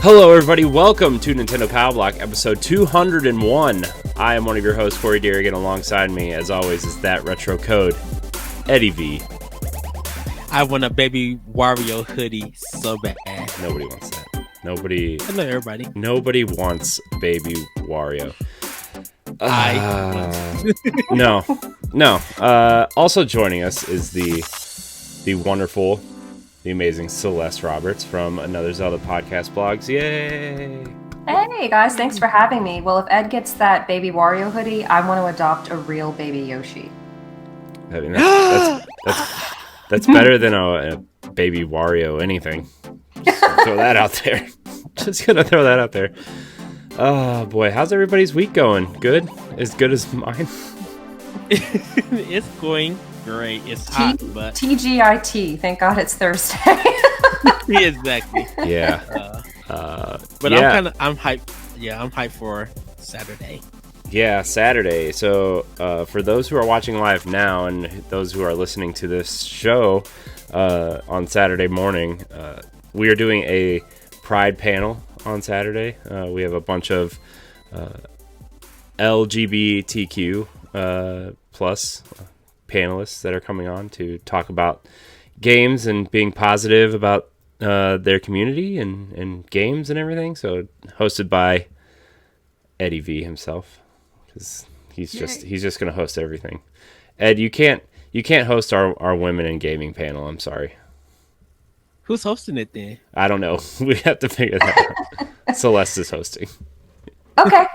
Hello, everybody. Welcome to Nintendo Power Block, episode 201. I am one of your hosts, Corey Deerigan. Alongside me, as always, is that retro code, Eddie V. I want a baby Wario hoodie so bad. Nobody wants that. Nobody. Hello, everybody. Nobody wants baby Wario. No. Also joining us is the wonderful, the amazing Celeste Roberts from Another Zelda Podcast Blogs. Yay! Hey guys, thanks for having me. Well, if Ed gets that baby Wario hoodie, I want to adopt a real baby Yoshi. I mean, that's better than a baby Wario anything. Just throw that out there. Just gonna throw that out there. Oh boy, how's everybody's week going? Good? As good as mine? It's going great. It's hot, but TGIT. Thank God it's Thursday. Exactly. Yeah. But yeah. I'm hyped. Yeah, I'm hyped for Saturday. Yeah, Saturday. So for those who are watching live now and those who are listening to this show on Saturday morning, we are doing a Pride panel on Saturday. We have a bunch of LGBTQ plus panelists that are coming on to talk about games and being positive about their community and games and everything. So hosted by Eddie V himself, because he's just going to host everything. Ed, you can't host our women in gaming panel. I'm sorry. Who's hosting it then? I don't know. We have to figure that out. Celeste is hosting. Okay.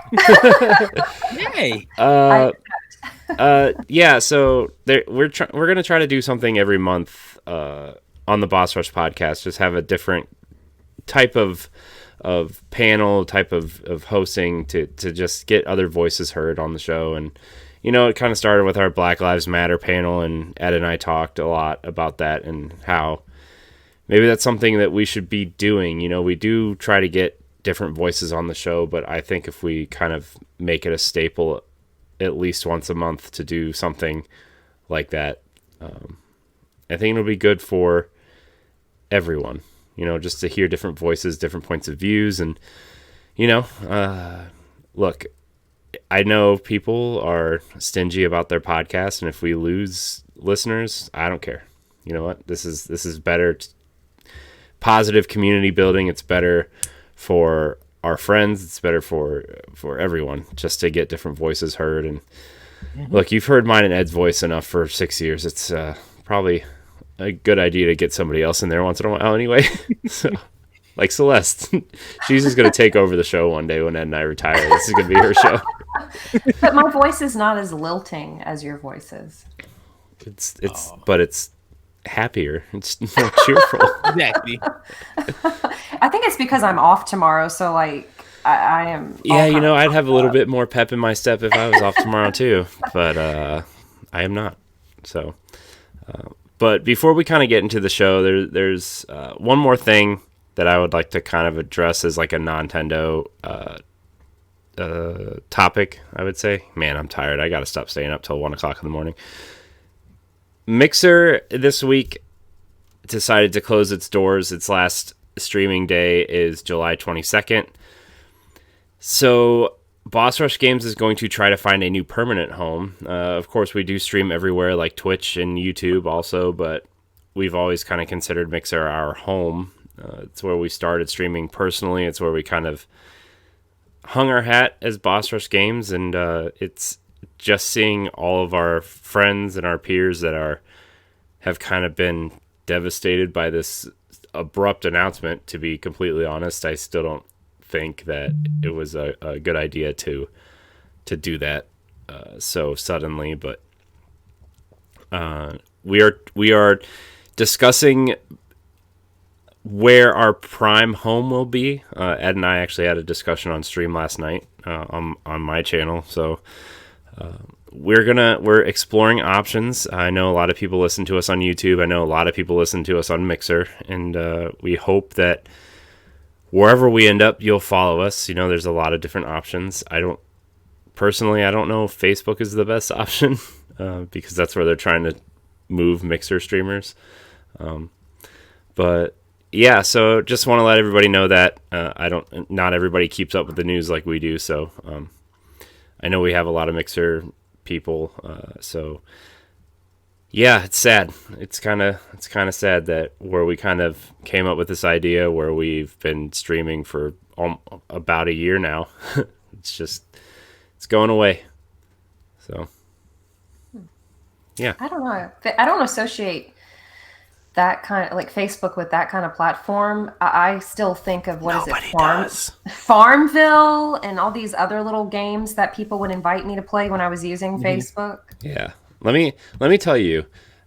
Yay! Yeah. So we're gonna try to do something every month on the Boss Rush podcast. Just have a different type of panel, type of hosting to just get other voices heard on the show. And it kind of started with our Black Lives Matter panel, and Ed and I talked a lot about that and how maybe that's something that we should be doing. We do try to get different voices on the show, but I think if we kind of make it a staple at least once a month to do something like that, I think it'll be good for everyone, just to hear different voices, different points of views. And, look, I know people are stingy about their podcast, and if we lose listeners, I don't care. You know what? This is better. Positive community building. It's better for our friends. It's better for everyone, just to get different voices heard. And look, you've heard mine and Ed's voice enough for 6 years. It's probably a good idea to get somebody else in there once in a while anyway. So, like Celeste, she's just going to take over the show one day when Ed and I retire. This is going to be her show. But my voice is not as lilting as your voice is. But it's happier. It's more cheerful. Exactly. I think it's because I'm off tomorrow, so like I am. Yeah, I'd have a little bit more pep in my step if I was off tomorrow too, but I am not. So, but before we kind of get into the show, there's one more thing that I would like to kind of address as like a Nontendo topic. I would say, man, I'm tired. I got to stop staying up till 1 o'clock in the morning. Mixer this week decided to close its doors. Its last streaming day is July 22nd. So Boss Rush Games is going to try to find a new permanent home. Of course, we do stream everywhere like Twitch and YouTube also, but we've always kind of considered Mixer our home. It's where we started streaming personally. It's where we kind of hung our hat as Boss Rush Games, and it's just seeing all of our friends and our peers that have kind of been devastated by this abrupt announcement. To be completely honest, I still don't think that it was a good idea to do that so suddenly. But we are discussing where our prime home will be. Ed and I actually had a discussion on stream last night on my channel. So we're exploring options. I know a lot of people listen to us on YouTube. I know a lot of people listen to us on Mixer, and we hope that wherever we end up, you'll follow us. There's a lot of different options. I don't know if Facebook is the best option because that's where they're trying to move Mixer streamers. But yeah, so just want to let everybody know that I don't. Not everybody keeps up with the news like we do. So I know we have a lot of Mixer people. So yeah, it's sad. It's kind of sad that where we kind of came up with this idea where we've been streaming for about a year now. it's just it's going away. So yeah, I don't know. I don't associate that kind of like Facebook with that kind of platform. I still think of what is it, Nobody does. Farmville, and all these other little games that people would invite me to play when I was using Facebook. yeah. Let me tell you,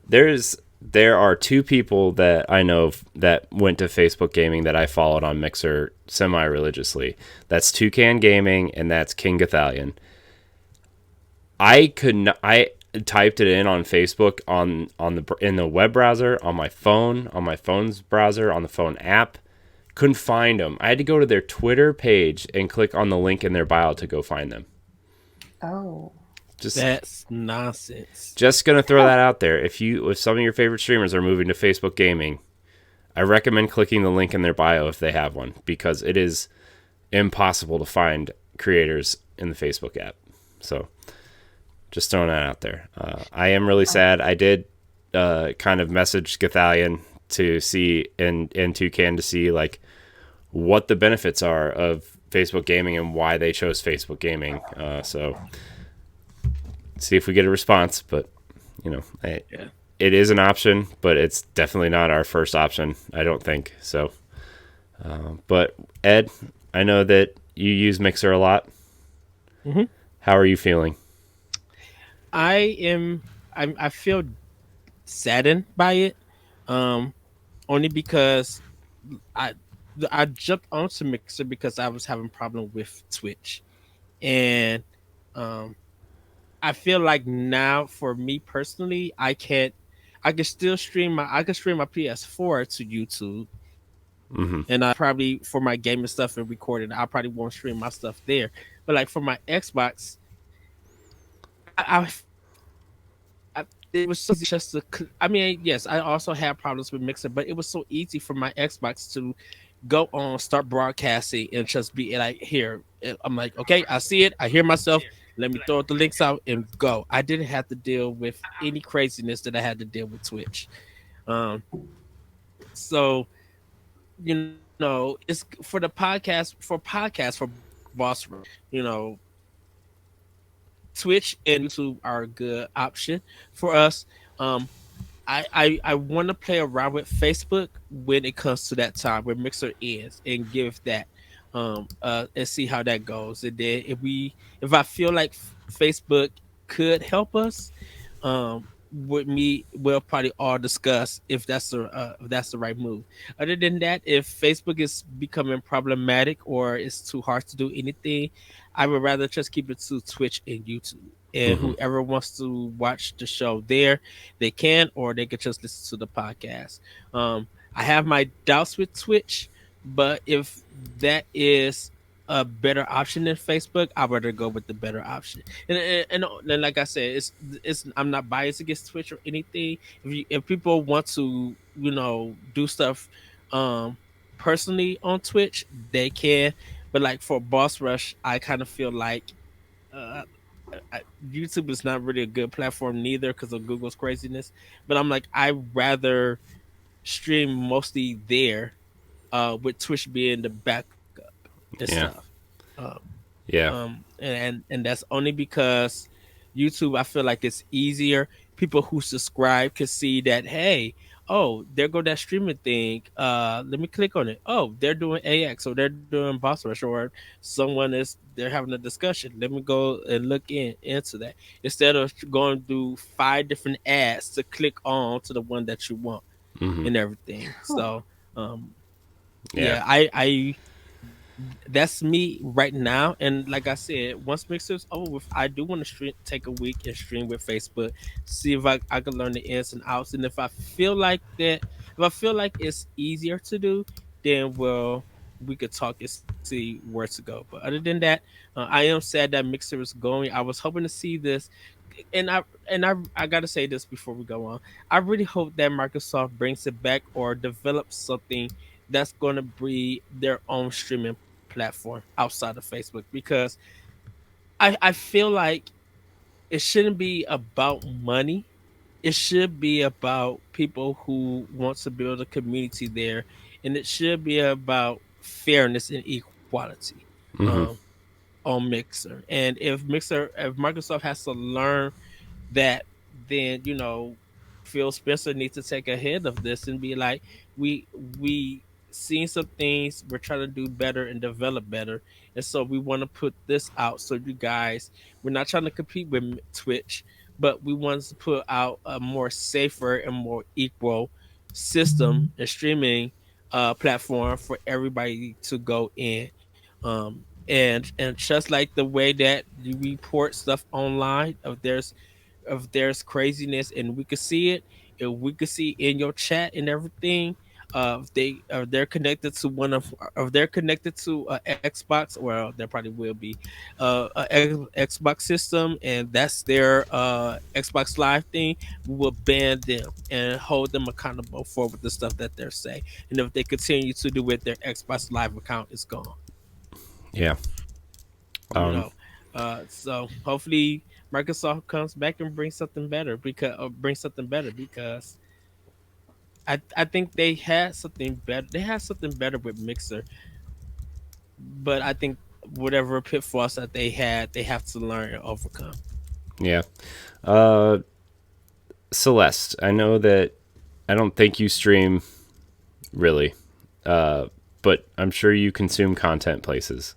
there are two people that I know that went to Facebook Gaming that I followed on Mixer semi religiously. That's Toucan Gaming and that's King Gothalion. I could not. I typed it in on Facebook on the in the web browser on my phone's browser on the phone app. Couldn't find them. I had to go to their Twitter page and click on the link in their bio to go find them. Oh. Just That's nonsense. just gonna throw that out there. If some of your favorite streamers are moving to Facebook Gaming, I recommend clicking the link in their bio if they have one because it is impossible to find creators in the Facebook app. So just throwing that out there. I am really sad. I did kind of message Gothalion to see and Toucan to see like what the benefits are of Facebook Gaming and why they chose Facebook Gaming. So see if we get a response. But you know, Yeah. it is an option, but it's definitely not our first option. I don't think so. But Ed, I know that you use Mixer a lot. hmm How are you feeling? I am. I feel saddened by it. Um, Only because I I jumped onto Mixer because I was having problem with Twitch, and um, I feel like now for me personally, I can't. I can stream my PS4 to YouTube, Mm-hmm. and I probably for my gaming stuff and recording, I probably won't stream my stuff there. But like for my Xbox, I it was so easy just to. I mean, yes, I also had problems with Mixer, but it was so easy for my Xbox to go on, start broadcasting, and just be like, here. I'm like, okay, I see it, I hear myself. Let me throw the links out and go. I didn't have to deal with any craziness that I had to deal with Twitch. Um, so it's for the podcast for Boss Rush, Twitch and YouTube are a good option for us. Um, I want to play around with Facebook when it comes to that time where Mixer ends and give that and see how that goes. And then if I feel like Facebook could help us, with me, we'll probably all discuss if that's the right move. Other than that, if Facebook is becoming problematic or it's too hard to do anything, I would rather just keep it to Twitch and YouTube. And Mm-hmm. whoever wants to watch the show there, they can, or they could just listen to the podcast. I have my doubts with Twitch, but if that is a better option than Facebook, I'd rather go with the better option. And like I said, it's I'm not biased against Twitch or anything. If people want to do stuff um personally on Twitch, they can. But like for Boss Rush, I kind of feel like uh, YouTube is not really a good platform neither because of Google's craziness. But I'm like, I rather stream mostly there, with Twitch being the backup and Yeah. stuff. Um, Yeah. and that's only because YouTube, I feel like it's easier. People who subscribe can see that, hey, oh, there go that streaming thing. Let me click on it. Oh, they're doing AX or they're doing Boss Rush or they're having a discussion. Let me go and look into that instead of going through 5 different ads to click on to the one that you want Mm-hmm. and everything. So, um, Yeah. yeah, I that's me right now. And like I said, once Mixer's over with, I do want to take a week and stream with Facebook, see if I can learn the ins and outs. And if I feel like it's easier to do, then we could talk and see where to go. But other than that, I am sad that Mixer is going. I was hoping to see this, and I gotta say this before we go on. I really hope that Microsoft brings it back or develops something that's going to be their own streaming platform outside of Facebook, because I feel like it shouldn't be about money. It should be about people who want to build a community there, and it should be about fairness and equality. Um, Hmm. on Mixer. And if Microsoft has to learn that, then Phil Spencer needs to take ahead of this and be like, we seen some things, we're trying to do better and develop better, and so we want to put this out. So you guys, we're not trying to compete with Twitch, but we want to put out a more safer and more equal system and streaming platform for everybody to go in. And just like the way that you report stuff online, if there's craziness and we could see it, if we could see in your chat and everything, if they're connected to one of if they're connected to a Xbox, well, there probably will be Xbox system, and that's their Xbox Live thing, we will ban them and hold them accountable for the stuff that they're saying. And if they continue to do it, their Xbox Live account is gone. Yeah. you Um, know so hopefully Microsoft comes back and brings something better, because I think they had something better with Mixer, but I think whatever pitfalls that they had, they have to learn and overcome. yeah. Uh, Celeste, I know that I don't think you stream really, but I'm sure you consume content places.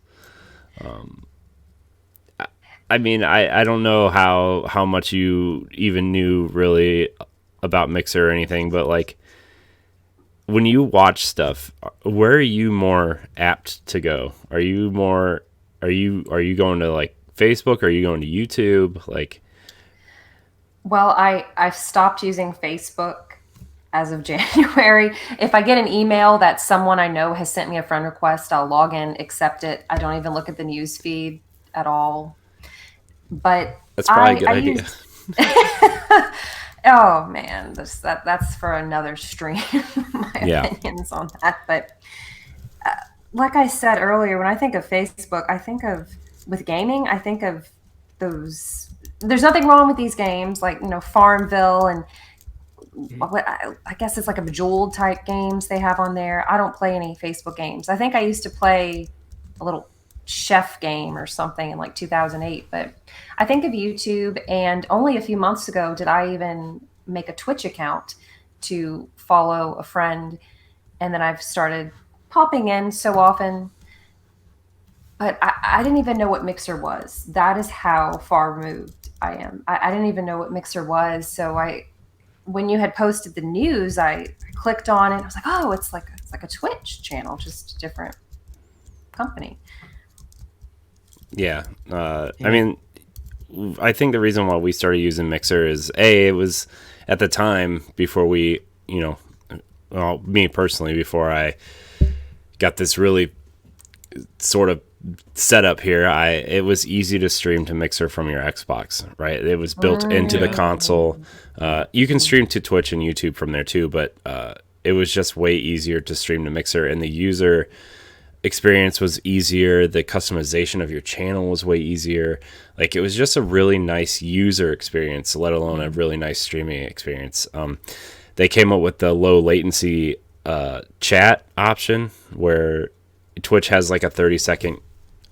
I mean, I don't know how much you even knew really about Mixer or anything, but like when you watch stuff, where are you more apt to go? Are you going to like Facebook? Are you going to YouTube? Like, Well, I've stopped using Facebook as of January. If I get an email that someone I know has sent me a friend request, I'll log in, accept it. I don't even look at the news feed at all. But that's probably a I good I idea. use oh man, that's for another stream. My Yeah. opinions on that, but like I said earlier, when I think of Facebook, I think of with gaming, I think of those. There's nothing wrong with these games, like Farmville and what I guess it's like a Bejeweled type games they have on there. I don't play any Facebook games. I think I used to play a little chef game or something in like 2008, but I think of YouTube, and only a few months ago did I even make a Twitch account to follow a friend, and then I've started popping in so often. But I didn't even know what Mixer was. That is how far removed I am. I didn't even know what Mixer was. So when you had posted the news, I clicked on it. I was like, oh, it's like a Twitch channel, just a different company. Yeah. I Yeah. mean, I think the reason why we started using Mixer is it was at the time before we, well, me personally, before I got this really sort of setup here, it was easy to stream to Mixer from your Xbox, right? It was built into the Yeah. console. You can stream to Twitch and YouTube from there too, but it was just way easier to stream to Mixer, and the user experience was easier. The customization of your channel was way easier. Like it was just a really nice user experience, let alone a really nice streaming experience. They came up with the low latency chat option where Twitch has like a 30-second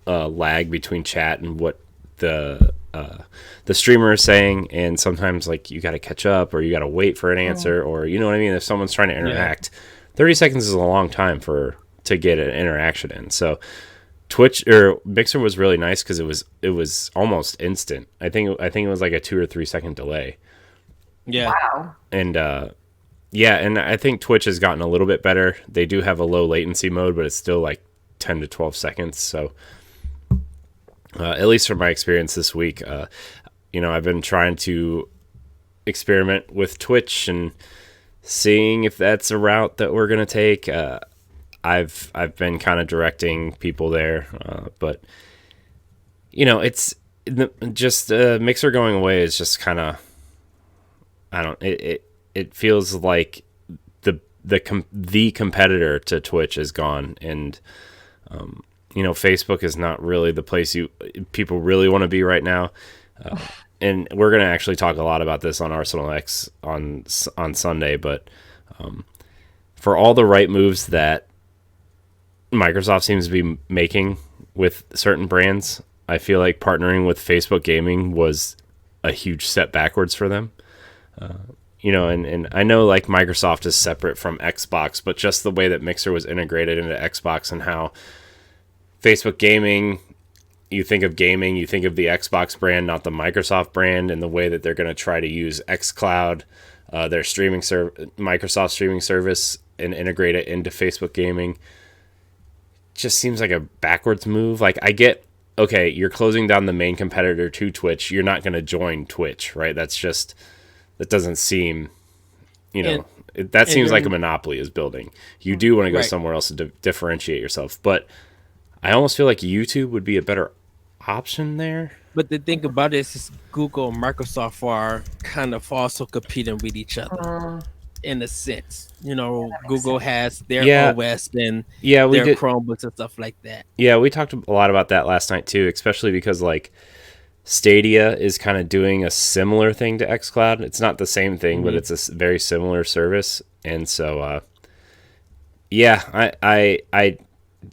lag between chat and what the streamer is saying, and sometimes like you got to catch up or you got to wait for an answer, or you know what I mean. If someone's trying to interact, 30 seconds is a long time to get an interaction in. So Twitch or Mixer was really nice because it was almost instant. I think it was like a 2 or 3 second delay, Yeah. Wow. and yeah, and I think Twitch has gotten a little bit better. They do have a low latency mode, but it's still like 10 to 12 seconds. So at least from my experience this week, I've been trying to experiment with Twitch and seeing if that's a route that we're gonna take. I've been kind of directing people there, but it's just Mixer going away is just kind of, I don't, it feels like the competitor to Twitch is gone, and Facebook is not really the place people really want to be right now. And we're going to actually talk a lot about this on Arsenal X on Sunday, but for all the right moves that Microsoft seems to be making with certain brands, I feel like partnering with Facebook Gaming was a huge step backwards for them. And I know like Microsoft is separate from Xbox, but just the way that Mixer was integrated into Xbox and how Facebook Gaming, you think of gaming, you think of the Xbox brand, not the Microsoft brand, and the way that they're going to try to use xCloud, their Microsoft streaming service, and integrate it into Facebook Gaming, just seems like a backwards move. Like, I get, okay, you're closing down the main competitor to Twitch. You're not going to join Twitch, right? That doesn't seem, that seems like a monopoly is building. You do want to go somewhere else to differentiate yourself, but I almost feel like YouTube would be a better option there. But the thing about this is Google and Microsoft are kind of also competing with each other in a sense. Google has their OS and their Chromebooks and stuff like that. Yeah, we talked a lot about that last night too, especially because like Stadia is kind of doing a similar thing to xCloud. It's not the same thing, but it's a very similar service. And so, I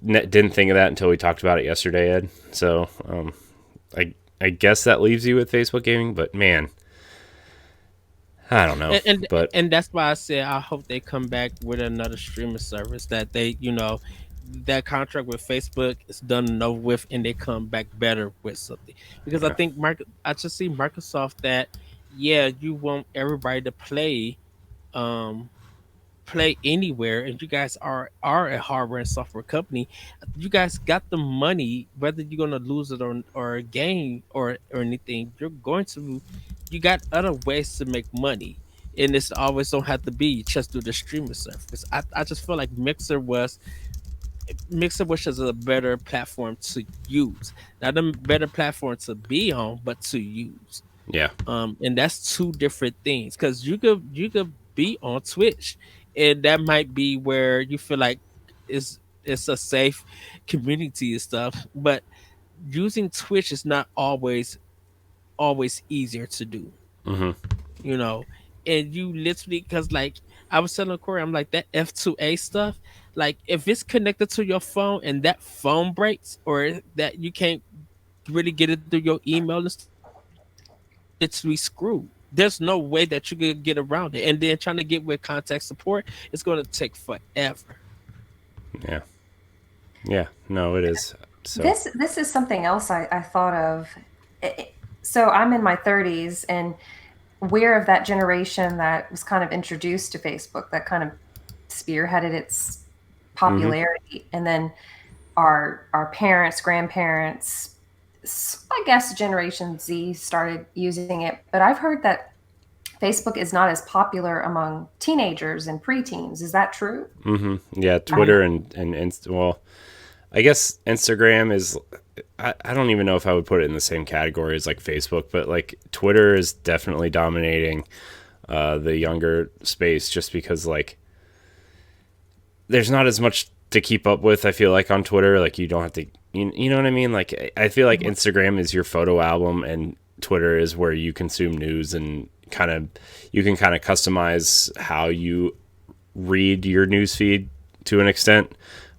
didn't think of that until we talked about it yesterday, Ed. So I guess that leaves you with Facebook Gaming, but man, I don't know. And that's why I said I hope they come back with another streaming service that they, that contract with Facebook is done and over with, and they come back better with something. Because I think I just see Microsoft that, you want everybody to play anywhere, and you guys are a hardware and software company. You guys got the money, whether you're gonna lose it or gain or anything. You got other ways to make money, and it's always don't have to be just through the streaming service. I just feel like Mixer was just a better platform to use, not a better platform to be on, but to use. Yeah. And that's two different things, because you could be on Twitch, and that might be where you feel like it's a safe community and stuff. But using Twitch is not always easier to do. you know, and you literally, because like I was telling Corey, I'm like, that F2A stuff, like if it's connected to your phone and that phone breaks, or that you can't really get it through your email and stuff, you're literally screwed. There's no way that you could get around it. And then trying to get with contact support, it's going to take forever. Yeah. Yeah. No, it is. So This is something else I thought of. So I'm in my 30s, and we're of that generation that was kind of introduced to Facebook, that kind of spearheaded its popularity. And then our parents, grandparents, I guess Generation Z started using it. But I've heard that Facebook is not as popular among teenagers and preteens. Is that true? Yeah, Twitter and well, I guess Instagram is, I don't even know if I would put it in the same category as like Facebook, but like Twitter is definitely dominating the younger space, just because like there's not as much to keep up with, I feel like, on Twitter. Like you don't have to, you know what I mean? Like I feel like Instagram is your photo album and Twitter is where you consume news, and you can kind of customize how you read your news feed to an extent.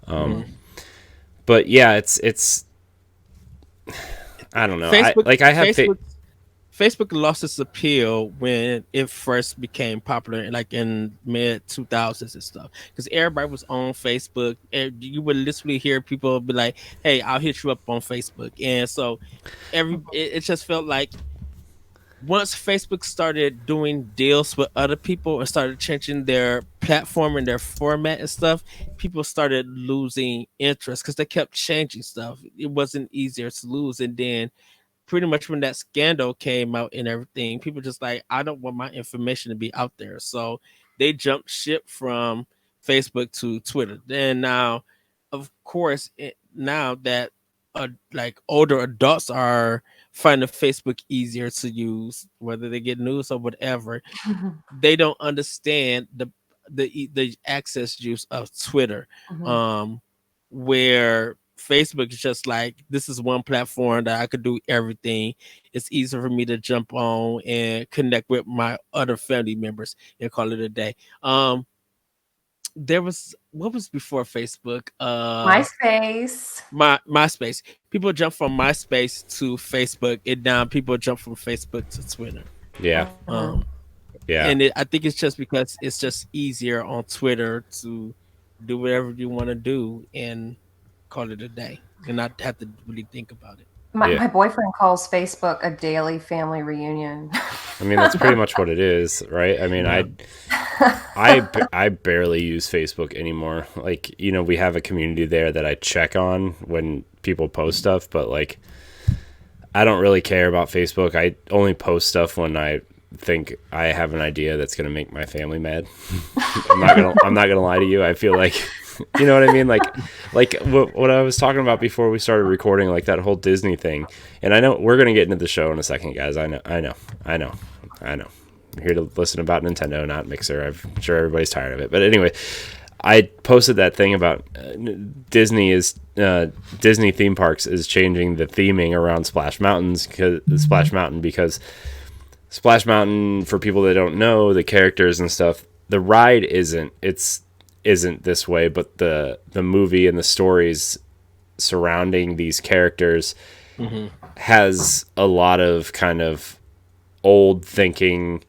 But yeah, it's I don't know. Facebook lost its appeal when it first became popular, like in mid 2000s and stuff, because everybody was on Facebook, and you would literally hear people be like, "Hey, I'll hit you up on Facebook," and so it just felt like once Facebook started doing deals with other people and started changing their platform and their format and stuff, people started losing interest because they kept changing stuff. It wasn't easier to lose, and then pretty much when that scandal came out and everything, people just like, I don't want my information to be out there. So they jumped ship from Facebook to Twitter. Then now, of course, now that like older adults are finding Facebook easier to use, whether they get news or whatever, they don't understand the access use of Twitter, Mhm. where Facebook is just like, this is one platform that I could do everything. It's easier for me to jump on and connect with my other family members and call it a day. There was, what was before Facebook? MySpace. MySpace. People jump from MySpace to Facebook, and now people jump from Facebook to Twitter. Yeah. Um, Yeah. and I think it's just because it's just easier on Twitter to do whatever you want to do and call it a day and not have to really think about it. My, Yeah. my boyfriend calls Facebook a daily family reunion. I mean, that's pretty much what it is, right? I mean, Yeah. I barely use Facebook anymore. Like, we have a community there that I check on when people post stuff, but like, I don't really care about Facebook. I only post stuff when I think I have an idea that's going to make my family mad. I'm not gonna lie to you. I feel like, you know what I mean? Like what I was talking about before we started recording, like that whole Disney thing. And I know we're going to get into the show in a second, guys. I know. I'm here to listen about Nintendo, not Mixer. I'm sure everybody's tired of it. But anyway, I posted that thing about Disney theme parks is changing the theming around Splash Mountain, because Splash Mountain, for people that don't know the characters and stuff, the ride isn't this way, but the movie and the stories surrounding these characters has a lot of kind of old thinking,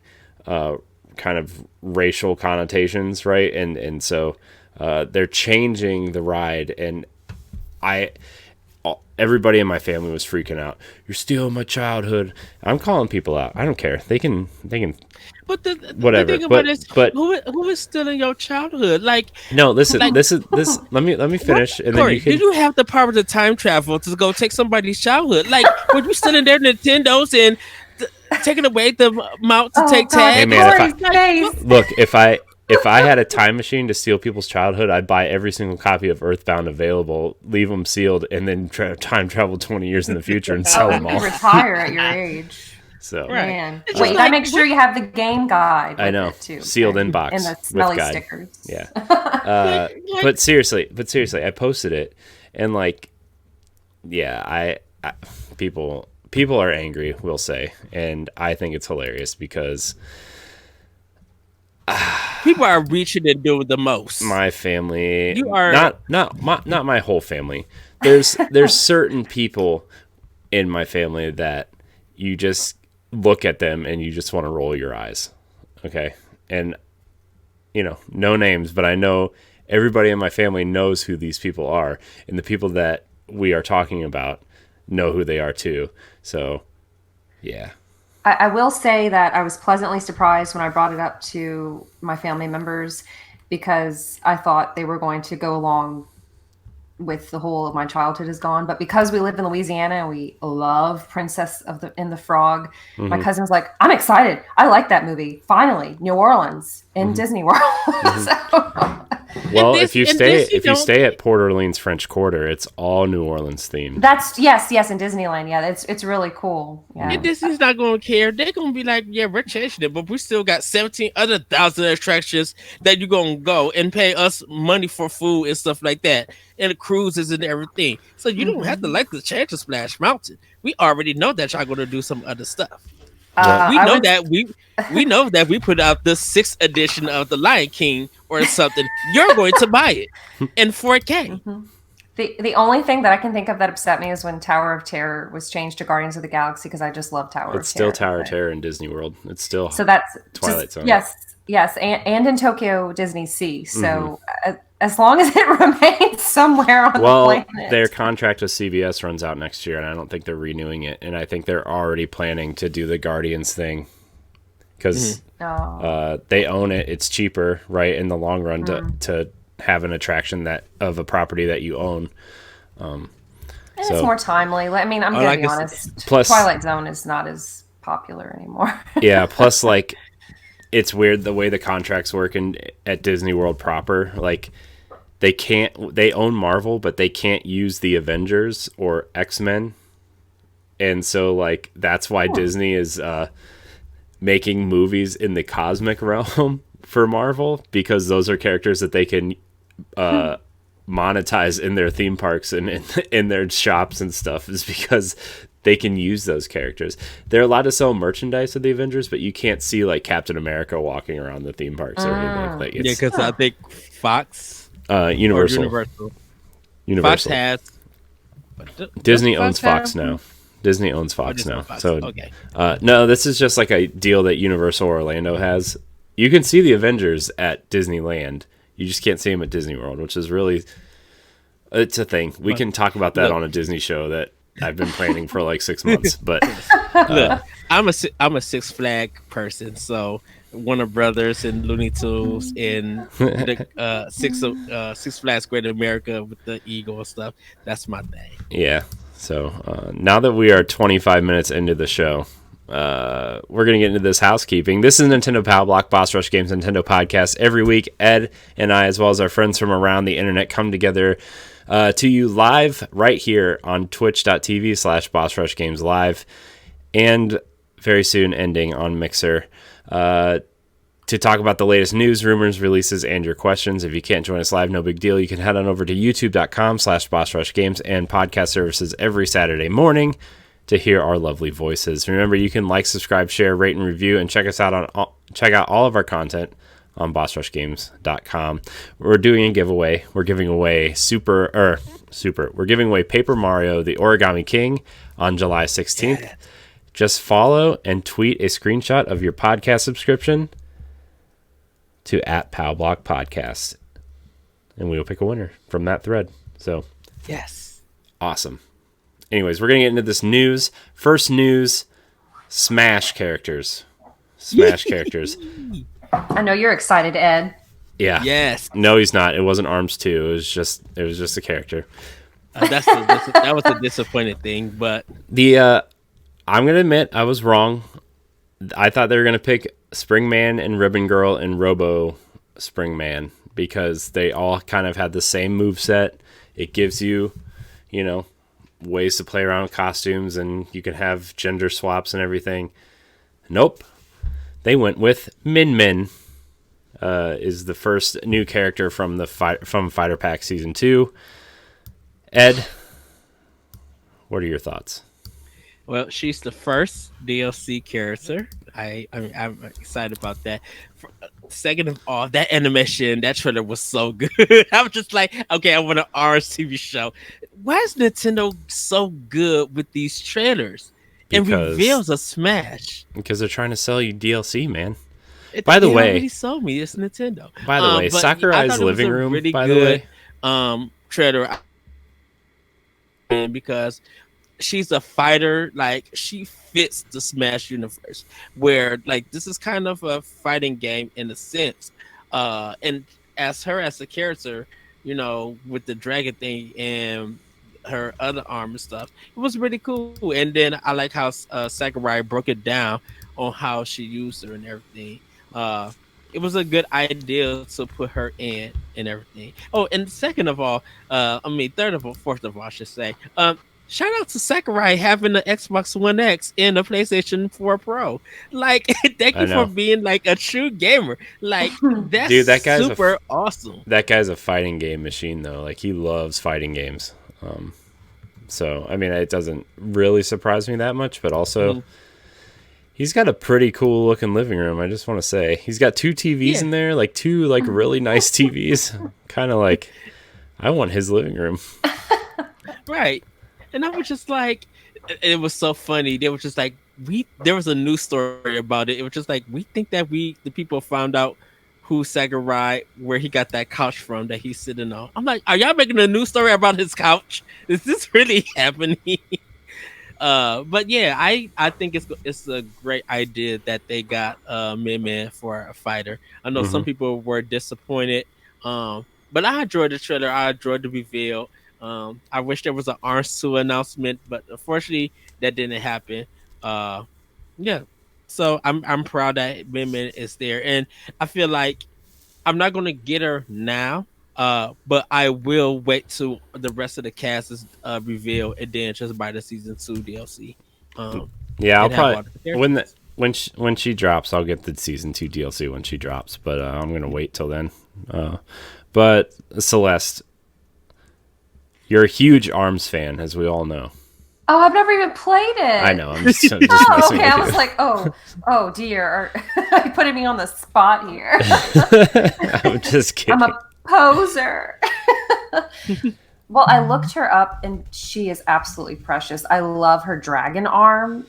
kind of racial connotations, right? And so they're changing the ride, and everybody in my family was freaking out. You're stealing my childhood. I'm calling people out. I don't care. They can. But Whatever. the thing about it is, But who is stealing your childhood? Like, no, listen. like, This. Let me finish, and then Corey, you can. did you have the power to time travel to go take somebody's childhood? Like, were you stealing their Nintendos and taking away the amount to take God, Hey, tags? man, Corey's face. Look, if I had a time machine to steal people's childhood, I'd buy every single copy of Earthbound available, leave them sealed, and then time travel 20 years in the future and sell them You all. retire at your age. So Right. Man. It's Wait, just you gotta like, make sure you have the game guide. I with know, it too, sealed okay? in box And the with smelly guide. stickers. Yeah. Like- But seriously, I posted it, and like, yeah, I people are angry, we'll say, and I think it's hilarious because people are reaching and doing the most. my family, You are- not my whole family. There's certain people in my family that you just look at them and you just want to roll your eyes. Okay. And no names, but I know everybody in my family knows who these people are, and the people that we are talking about know who they are too. So yeah. I will say that I was pleasantly surprised when I brought it up to my family members, because I thought they were going to go along with the whole of my childhood is gone. But because we live in Louisiana and we love Princess and the Frog, my cousin was like, I'm excited. I like that movie. Finally, New Orleans in Disney World. So, Well, this- if you and this, you stay at Port Orleans French Quarter, it's all New Orleans themed. that's yes, in Disneyland. Yeah, it's really cool. Yeah. And Disney's not going to care. They're going to be like, yeah, we're changing it, but we still got 17 other thousand attractions that you're going to go and pay us money for food and stuff like that, and the cruises and everything. So you don't have to like the change of Splash Mountain. We already know that y'all going to do some other stuff. We I know would- that we know that we put out the 6th edition of the Lion King or something. You're going to buy it in 4K. The only thing that I can think of that upset me is when Tower of Terror was changed to Guardians of the Galaxy, because I just love Tower of Terror. It's still Tower of Terror in Disney World. It's still So that's Twilight just, Zone. Yes, and in Tokyo Disney Sea. So as long as it remains somewhere on the planet. Their contract with CBS runs out next year, and I don't think they're renewing it. And I think they're already planning to do the Guardians thing because they own it. It's cheaper, right, in the long run to have an attraction of a property that you own. And it's more timely. I mean, I'm I gonna like be this- honest. Plus- Twilight Zone is not as popular anymore. Yeah, plus like it's weird the way the contracts work at Disney World proper. Like they own Marvel, but they can't use the Avengers or X-Men. And so like that's why Disney is making movies in the cosmic realm for Marvel because those are characters that they can monetize in their theme parks and in their shops and stuff, is because they can use those characters. They're allowed to sell merchandise of the Avengers, but you can't see like Captain America walking around the theme parks or anything. Like, Yeah, because I think Fox Universal. Fox has. Disney Fox owns Fox have? now. Disney owns Fox now. Fox. So Okay. no, this is just like a deal that Universal Orlando has. You can see the Avengers at Disneyland. You just can't see them at Disney World, which is really, it's a thing. We can talk about that on a Disney show that I've been planning for like 6 months. But Look, I'm a Six Flag person, so Warner Brothers and Looney Tunes and the Six Flags Great America with the eagle and stuff. That's my thing. yeah. So now that we are 25 minutes into the show, we're going to get into this housekeeping. This is Nintendo Power Block, Boss Rush Games Nintendo podcast. Every week, Ed and I, as well as our friends from around the internet, come together to you live right here on twitch.tv/Boss Rush Games Live, and very soon ending on Mixer to talk about the latest news, rumors, releases, and your questions. If you can't join us live, no big deal. You can head on over to youtube.com/Boss Rush Games and podcast services every Saturday morning to hear our lovely voices. Remember, you can like, subscribe, share, rate, and review, and check out all of our content on bossrushgames.com. We're doing a giveaway. We're giving away We're giving away Paper Mario: The Origami King on July 16th. Yeah. Just follow and tweet a screenshot of your podcast subscription to @PowBlockPodcast, and we will pick a winner from that thread. So, yes, awesome. Anyways, we're gonna get into this news. First news: Smash characters. Smash characters. I know you're excited, Ed. Yeah. Yes. No, he's not. It wasn't Arms 2. It was just a character. That was a disappointing thing, but I'm gonna admit I was wrong. I thought they were gonna pick Springman and Ribbon Girl and Robo Springman because they all kind of had the same moveset. It gives you, ways to play around with costumes, and you can have gender swaps and everything. Nope. They went with Min Min. Is the first new character from from Fighter Pack Season 2. Ed, what are your thoughts? Well, she's the first DLC character. I'm excited about that. Second of all, that animation, that trailer was so good. I was just like, okay, I want an Orange TV show. Why is Nintendo so good with these trailers and reveals a Smash? Because they're trying to sell you DLC, man. By the way, already sold me. It's Nintendo. By the way, Sakurai's living room. Really by good, the way, trailer, and because she's a fighter, like she fits the Smash universe, where like this is kind of a fighting game in a sense, and as a character, with the dragon thing and her other arm and stuff, it was really cool. And then I like how Sakurai broke it down on how she used her and everything. It was a good idea to put her in and everything. Oh, and fourth of all, I should say. Shout out to Sakurai having the Xbox One X and the PlayStation 4 Pro. Like, thank you for being like a true gamer. Like, that's dude, that guy's super awesome. That guy's a fighting game machine, though. Like, he loves fighting games. So, I mean, it doesn't really surprise me that much, but also, he's got a pretty cool looking living room. I just want to say, he's got 2 TVs in there, like 2 like really nice TVs. Kind of like, I want his living room. Right. And I was just like, it was so funny. They were just like, there was a news story about it. It was just like, we think that the people found out who Sakurai, where he got that couch from that he's sitting on. I'm like, are y'all making a news story about his couch? Is this really happening? But yeah, I think it's a great idea that they got Min Min for a fighter. I know some people were disappointed, but I enjoyed the trailer. I enjoyed the reveal. I wish there was an Arms 2 announcement, but unfortunately that didn't happen. Yeah, so I'm proud that Min Min is there, and I feel like I'm not gonna get her now, but I will wait till the rest of the cast is revealed and then just buy the season 2 DLC. Yeah, I'll probably when she drops, I'll get the season 2 DLC when she drops. But I'm gonna wait till then. But Celeste, you're a huge ARMS fan, as we all know. Oh, I've never even played it. I know. I'm just Oh, messing okay. with I you. was like, oh dear. You're putting me on the spot here. I'm just kidding. I'm a poser. Well, I looked her up and she is absolutely precious. I love her dragon arm.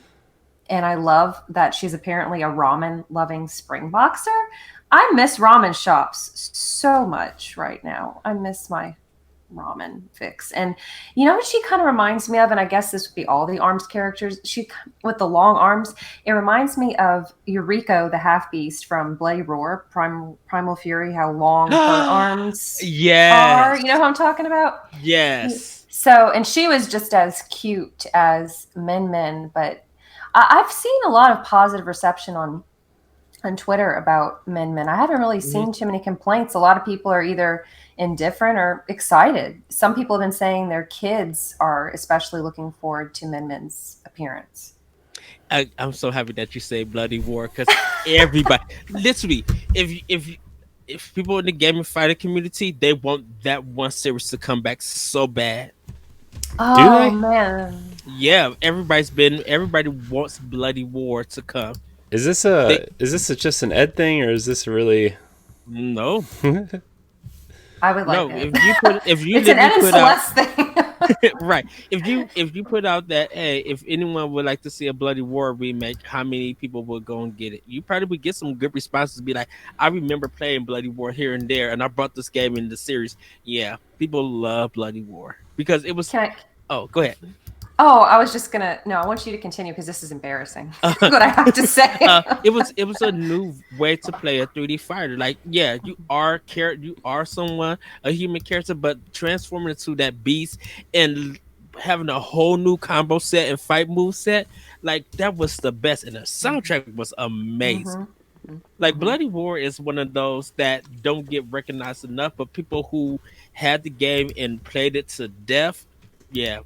And I love that she's apparently a ramen loving spring boxer. I miss ramen shops so much right now. I miss my ramen fix. And you know what she kind of reminds me of? And I guess this would be all the ARMS characters. She, with the long arms, it reminds me of Yuriko, the half beast from Bloody Roar, Primal Fury, how long her arms are. You know who I'm talking about? Yes. So, and she was just as cute as Min, but I've seen a lot of positive reception on Twitter about Min. I haven't really seen too many complaints. A lot of people are either indifferent or excited. Some people have been saying their kids are especially looking forward to Min's appearance. I'm so happy that you say Bloody War because everybody, literally, if people in the gaming fighter community, they want that one series to come back so bad. Oh man. Yeah, everybody wants Bloody War to come. Is this just an Ed thing, or is this really? No. I would like it. If you it's an Ed and Celeste thing. Right. If you put out that, hey, if anyone would like to see a Bloody War remake, how many people would go and get it? You probably would get some good responses. Be like, I remember playing Bloody War here and there, and I brought this game in the series. Yeah, people love Bloody War because it was. Oh, go ahead. Oh, I was just gonna. No, I want you to continue because this is embarrassing. What I have to say. It was a new way to play a 3D fighter. Like, yeah, you are someone, a human character, but transforming into that beast and having a whole new combo set and fight move set, like that was the best. And the soundtrack was amazing. Like Bloody War is one of those that don't get recognized enough, but people who had the game and played it to death, yeah.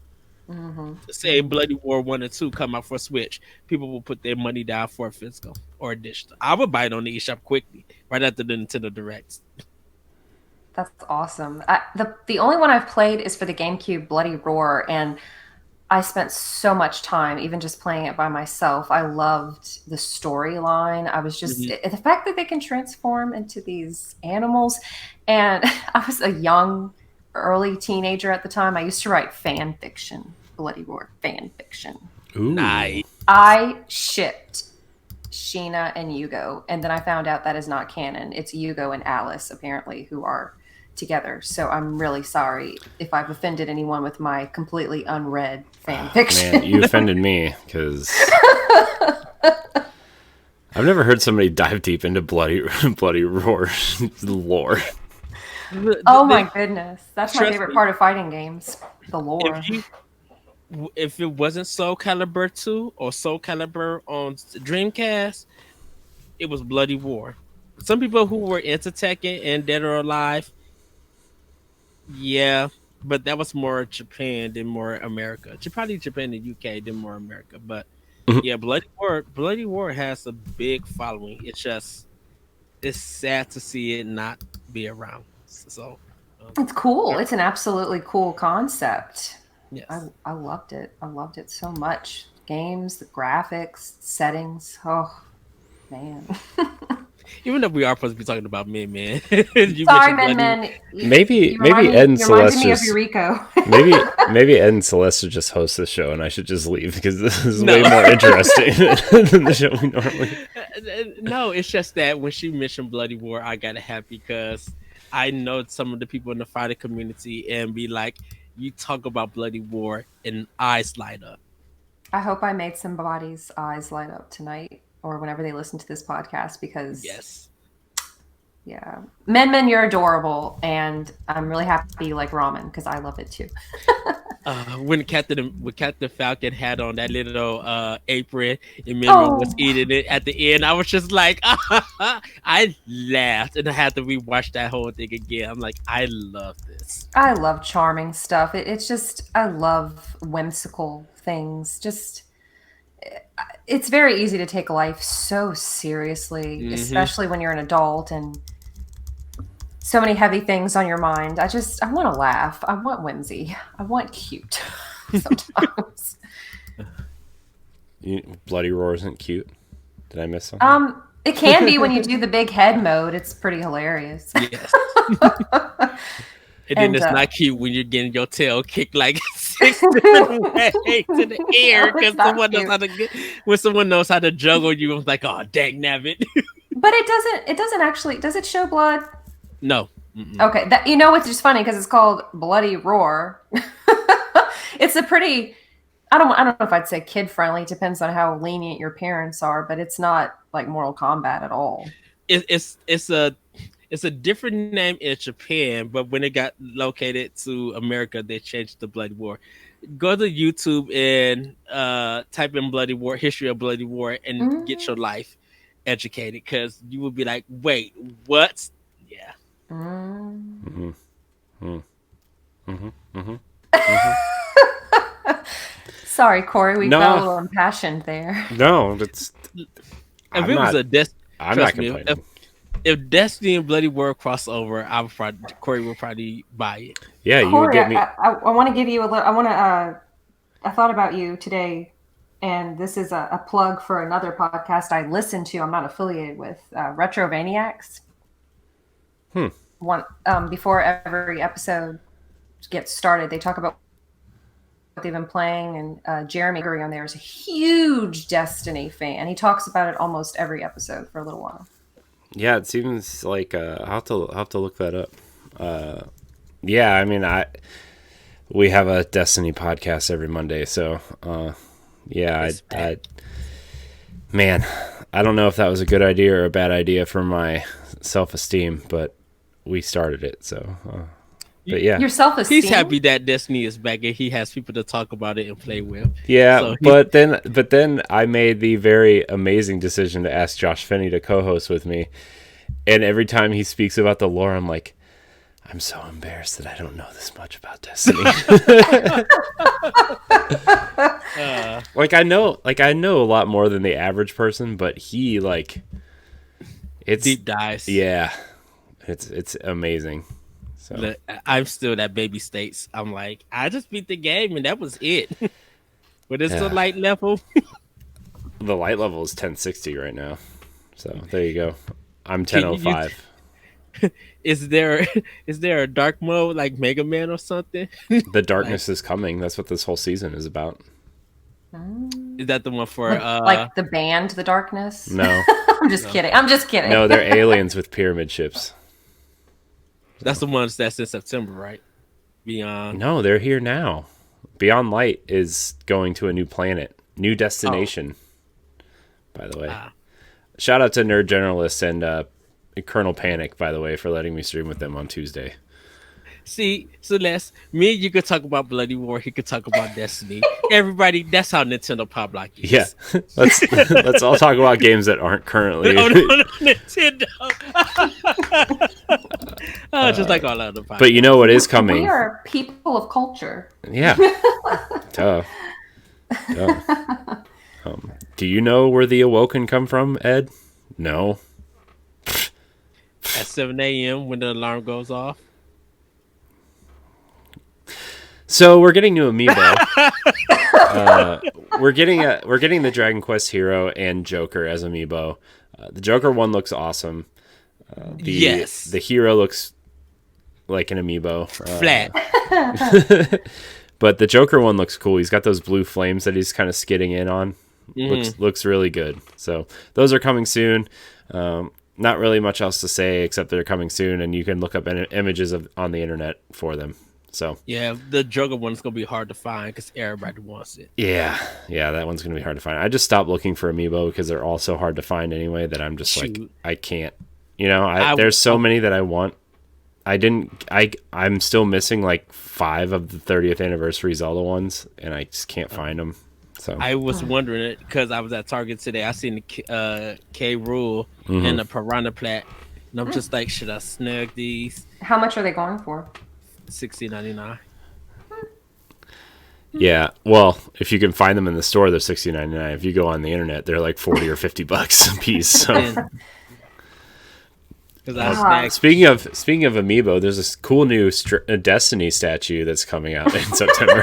Say Bloody War 1 and 2 come out for Switch, people will put their money down for a physical or a digital. I would buy it on the eShop quickly, right after the Nintendo Directs. That's awesome. The only one I've played is for the GameCube, Bloody Roar, and I spent so much time even just playing it by myself. I loved the storyline. I was just the fact that they can transform into these animals, and I was a young, early teenager at the time. I used to write fan fiction. Bloody Roar fan fiction. Ooh. Nice. I shipped Sheena and Yugo, and then I found out that is not canon. It's Yugo and Alice apparently who are together. So I'm really sorry if I've offended anyone with my completely unread fan fiction. Man, you offended me because I've never heard somebody dive deep into Bloody Roar lore. Oh my goodness, that's my favorite part of fighting games, the lore. If it wasn't Soul Calibur 2 or Soul Calibur on Dreamcast, it was Bloody War. Some people who were into Tekken and Dead or Alive, yeah, but that was more Japan than more America. Probably Japan and UK than more America. But yeah, Bloody War has a big following. It's sad to see it not be around. So it's cool. It's an absolutely cool concept. Yes. I loved it. I loved it so much. Games, the graphics, settings. Oh, man. Even though we are supposed to be talking about men. Sorry, men. Maybe Ed and Celeste me of Eureka. maybe Ed and Celeste should just host the show, and I should just leave because this is way more interesting than the show we normally. No, it's just that when she mentioned Bloody War, I got happy because I know some of the people in the fighter community and be like, you talk about Bloody War and eyes light up. I hope I made somebody's eyes light up tonight or whenever they listen to this podcast because yes. Yeah. Men, you're adorable and I'm really happy you like ramen because I love it too. When Captain Falcon had on that little apron and Minion was eating it at the end, I was just like, I laughed and I had to rewatch that whole thing again. I'm like, I love this. I love charming stuff. It's just, I love whimsical things. Just, it's very easy to take life so seriously, especially when you're an adult and so many heavy things on your mind. I want to laugh. I want whimsy. I want cute sometimes. Bloody Roar isn't cute. Did I miss something? It can be when you do the big head mode. It's pretty hilarious. Yes. And then it's not cute when you're getting your tail kicked like 6 different ways in the air because when someone knows how to juggle you, it's like, oh, dang nabbit. But it doesn't actually, does it show blood? No. Mm-mm. Okay, you know what's just funny because it's called Bloody Roar. It's a pretty, I don't know if I'd say kid friendly. It depends on how lenient your parents are, but it's not like Mortal Kombat at all. It's a different name in Japan, but when it got located to America, they changed the Bloody War. Go to YouTube and type in Bloody War, history of Bloody War, and get your life educated because you will be like, wait, what? Yeah. Mm-hmm. Mm-hmm. Mm-hmm. Mm-hmm. Sorry, Corey, we got a little impassioned there. No, it's. I'm not complaining. If Destiny and Bloody War crossover, Corey would probably buy it. Yeah, Corey, you would get me. I want to give you a little. I thought about you today, and this is a plug for another podcast I listen to. I'm not affiliated with Retrovaniacs. Before every episode gets started, they talk about what they've been playing, and Jeremy Gregory on there is a huge Destiny fan. He talks about it almost every episode for a little while. Yeah, it seems like I'll have to look that up. Yeah, I mean, we have a Destiny podcast every Monday, so yeah, man, I don't know if that was a good idea or a bad idea for my self-esteem, but we started it, so. But yeah, your self-esteem. He's happy that Destiny is back and he has people to talk about it and play with. Yeah, so but then I made the very amazing decision to ask Josh Finney to co-host with me, and every time he speaks about the lore, I'm like, I'm so embarrassed that I don't know this much about Destiny. I know a lot more than the average person, but he it's deep dives. Yeah, it's amazing. So. I'm still at baby states. I'm like, I just beat the game and that was it. But it's the light level. The light level is 1060 right now. So there you go. I'm 1005. Is there a dark mode like Mega Man or something? The darkness is coming. That's what this whole season is about. Is that the one for like the band The Darkness? No. I'm just kidding. No, they're aliens with pyramid ships. That's the ones that's in September, right? Beyond. No, they're here now. Beyond Light is going to a new planet, new destination. By the way, shout out to Nerd Generalist and Colonel Panic, by the way, for letting me stream with them on Tuesday. See, Celeste, me and you could talk about Bloody War. He could talk about Destiny. Everybody, that's how Nintendo Pop Block is. Yeah, let's all talk about games that aren't currently on Nintendo. Just like all other podcasts. But you know what is coming? We are people of culture. Yeah. Duh. Do you know where the Awoken come from, Ed? No. At 7 a.m. when the alarm goes off. So we're getting new amiibo. We're getting the Dragon Quest Hero and Joker as amiibo. The Joker one looks awesome. Yes. The hero looks like an amiibo. Flat. But the Joker one looks cool. He's got those blue flames that he's kind of skidding in on. Looks really good. So those are coming soon. Not really much else to say except they're coming soon, and you can look up images on the internet for them. So yeah, the Joker one's gonna be hard to find because everybody wants it. Yeah, that one's gonna be hard to find. I just stopped looking for amiibo because they're all so hard to find anyway that I'm just like I can't. There's so many that I want. I'm still missing like 5 of the 30th anniversary Zelda ones, and I just can't find them. So I was wondering it because I was at Target today. I seen the K Rule and the Piranha Plat, and I'm just like, should I snag these? How much are they going for? $16.99. Yeah, well, if you can find them in the store, they're $60.99. If you go on the internet, they're like $40 or $50 a piece. So, Because I snagged. speaking of amiibo, there's this cool new Destiny statue that's coming out in September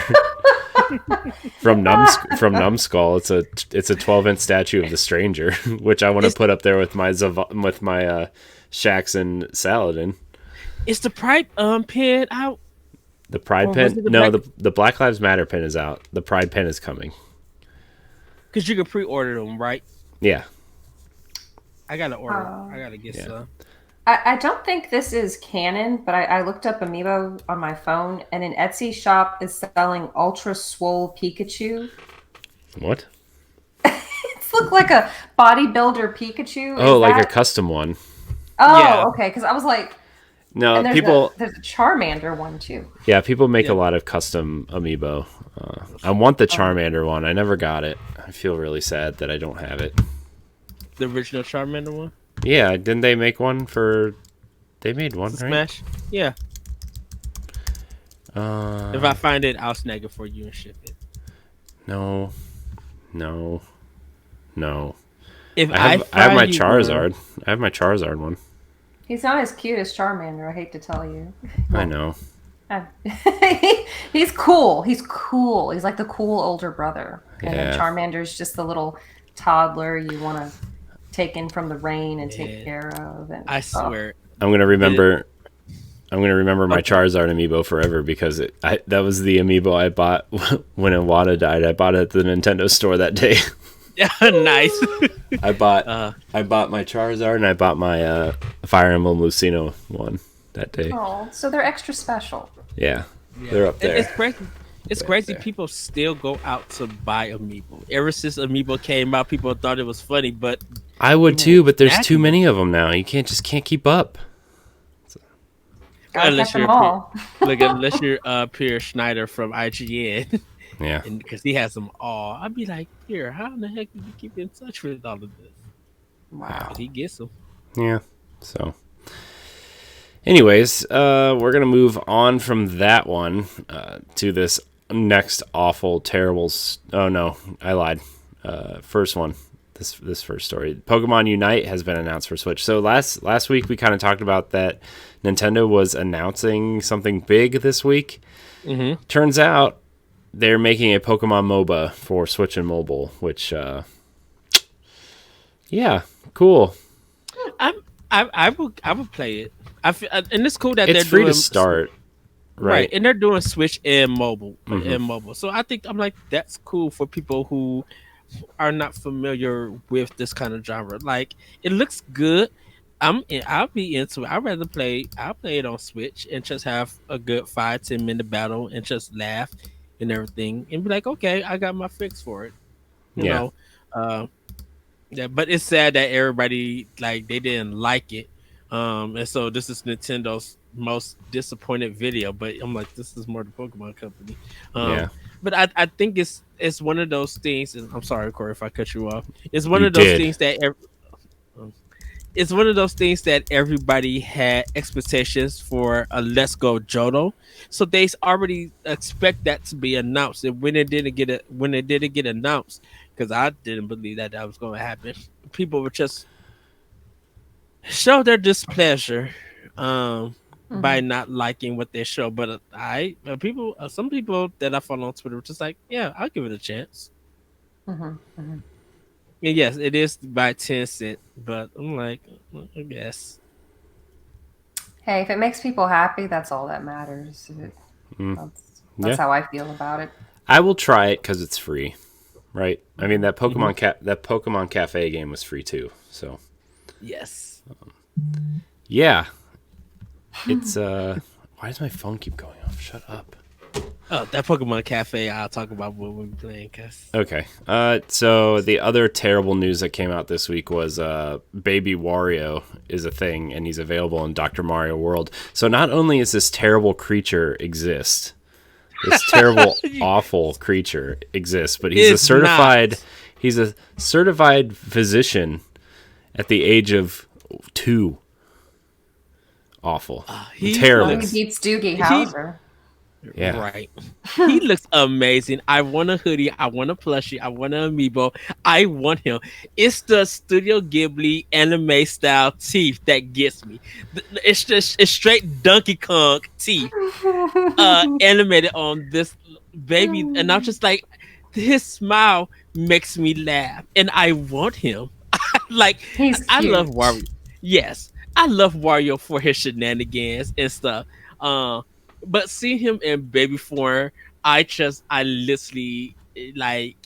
from Numbskull. It's a 12-inch statue of the Stranger, which I want to put up there with my Shax and Saladin. Is the Pride pin out? The Pride pin? No, the Black Lives Matter pin is out. The Pride pin is coming. Because you can pre-order them, right? Yeah. I gotta order. I gotta get some. I don't think this is canon, but I looked up Amiibo on my phone, and an Etsy shop is selling Ultra Swole Pikachu. What? It's look like a bodybuilder Pikachu. Oh, like a custom one. Oh, Yeah. okay. Because I was like, no, and there's people. There's a Charmander one too. Yeah, people make a lot of custom amiibo. I want the Charmander one. I never got it. I feel really sad that I don't have it. The original Charmander one? Yeah, didn't they make one for... They made one, right? Smash? Yeah. If I find it, I'll snag it for you and ship it. No. If I have my Charizard. I have my Charizard one. He's not as cute as Charmander, I hate to tell you. I know. He's cool. He's cool. He's like the cool older brother. And then Yeah. Charmander's just the little toddler you want to take in from the rain and take care of. And, I swear. I'm gonna remember my Charizard amiibo forever because that was the amiibo I bought when Iwata died. I bought it at the Nintendo store that day. Yeah, nice. I bought my Charizard and I bought my Fire Emblem Lucino one that day. Oh, so they're extra special. Yeah. They're up there. It's crazy. It's crazy. People still go out to buy Amiibo. Ever since Amiibo came out, people thought it was funny, but I would too, but there's too many of them now. You just can't keep up. unless them you're all. unless you're Pierre Schneider from IGN. Yeah. Because he has them all. I'd be like, Pierre, how in the heck did you keep in touch with all of this? Wow. But he gets them. Yeah. So, anyways, we're gonna move on from that one to this next awful, terrible. Oh no, I lied. First one. This first story. Pokemon Unite has been announced for Switch. So last week we kind of talked about that Nintendo was announcing something big this week. Mm-hmm. Turns out they're making a Pokemon Moba for Switch and mobile, which yeah, cool. I would play it. And it's cool that It's they're free doing to start, right? and they're doing Switch and mobile, Mm-hmm. So I'm like, that's cool for people who are not familiar with this kind of genre. Like, it looks good. I'll be into it. I'll play it on Switch and just have a good 5-10 minute battle and just laugh and everything and be like, okay, I got my fix for it. You know. Yeah, but it's sad that everybody they didn't like it. And so this is Nintendo's most disappointed video, but I'm like, this is more the Pokemon company. But I think it's one of those things, and I'm sorry, Corey, if I cut you off. It's one of those things that it's one of those things that everybody had expectations for a Let's Go Johto, so they already expect that to be announced. And when it didn't get announced, because I didn't believe that was going to happen, people would just show their displeasure by not liking what they show. But some people that I follow on Twitter were just like, yeah, I'll give it a chance. And yes, it is by Tencent, but I'm like, I guess. Hey, if it makes people happy, that's all that matters. That's how I feel about it. I will try it because it's free, right? I mean, that Pokemon Cafe game was free too, so Yes. Yeah. It's why does my phone keep going off? Shut up. Oh, that Pokemon Cafe, I'll talk about when we're playing. Okay. So the other terrible news that came out this week was Baby Wario is a thing, and he's available in Dr. Mario World. So not only is this terrible creature exist, this terrible, awful creature exists, but he's a certified physician at the age of 2. Awful. Terrible. He beats Doogie Howser. Yeah. Right. He looks amazing. I want a hoodie. I want a plushie. I want an amiibo. I want him. It's the Studio Ghibli anime style teeth that gets me. It's just it's straight Donkey Kong teeth, animated on this baby, and I'm just like, his smile makes me laugh, and I want him. Like, He's I love cute. Wario. Yes, I love Wario for his shenanigans and stuff. Uh, but seeing him in baby form, I literally like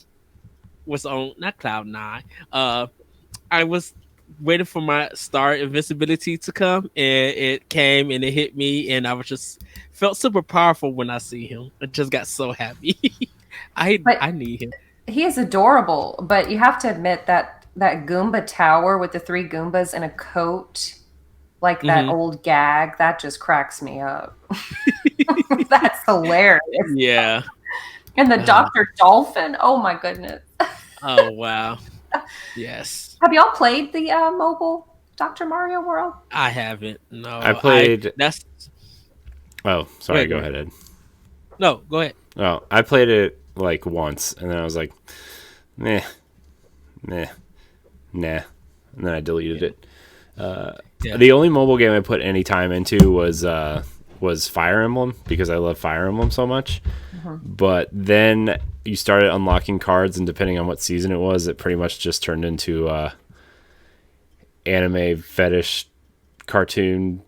was on not cloud nine. I was waiting for my star invincibility to come, and it came and it hit me, and I was just felt super powerful when I see him. I just got so happy. I But need him. he is adorable. But you have to admit that that Goomba tower with the three Goombas in a coat, like that Hmm. old gag, that just cracks me up. That's hilarious. Yeah. And the Uh, Dr. Dolphin. Oh my goodness. oh wow. Yes. Have y'all played the mobile Dr. Mario World? I haven't. I No. I played. that's Oh, go sorry. ahead. Go Go ahead, ahead. Ed. No, go ahead. Oh, I played it like once, and then I was like, nah, nah, nah, and then I deleted Yeah. it. Yeah. The only mobile game I put any time into was Fire Emblem because I love Fire Emblem so much. Mhm. But then you started unlocking cards, and depending on what season it was, it pretty much just turned into anime fetish cartoon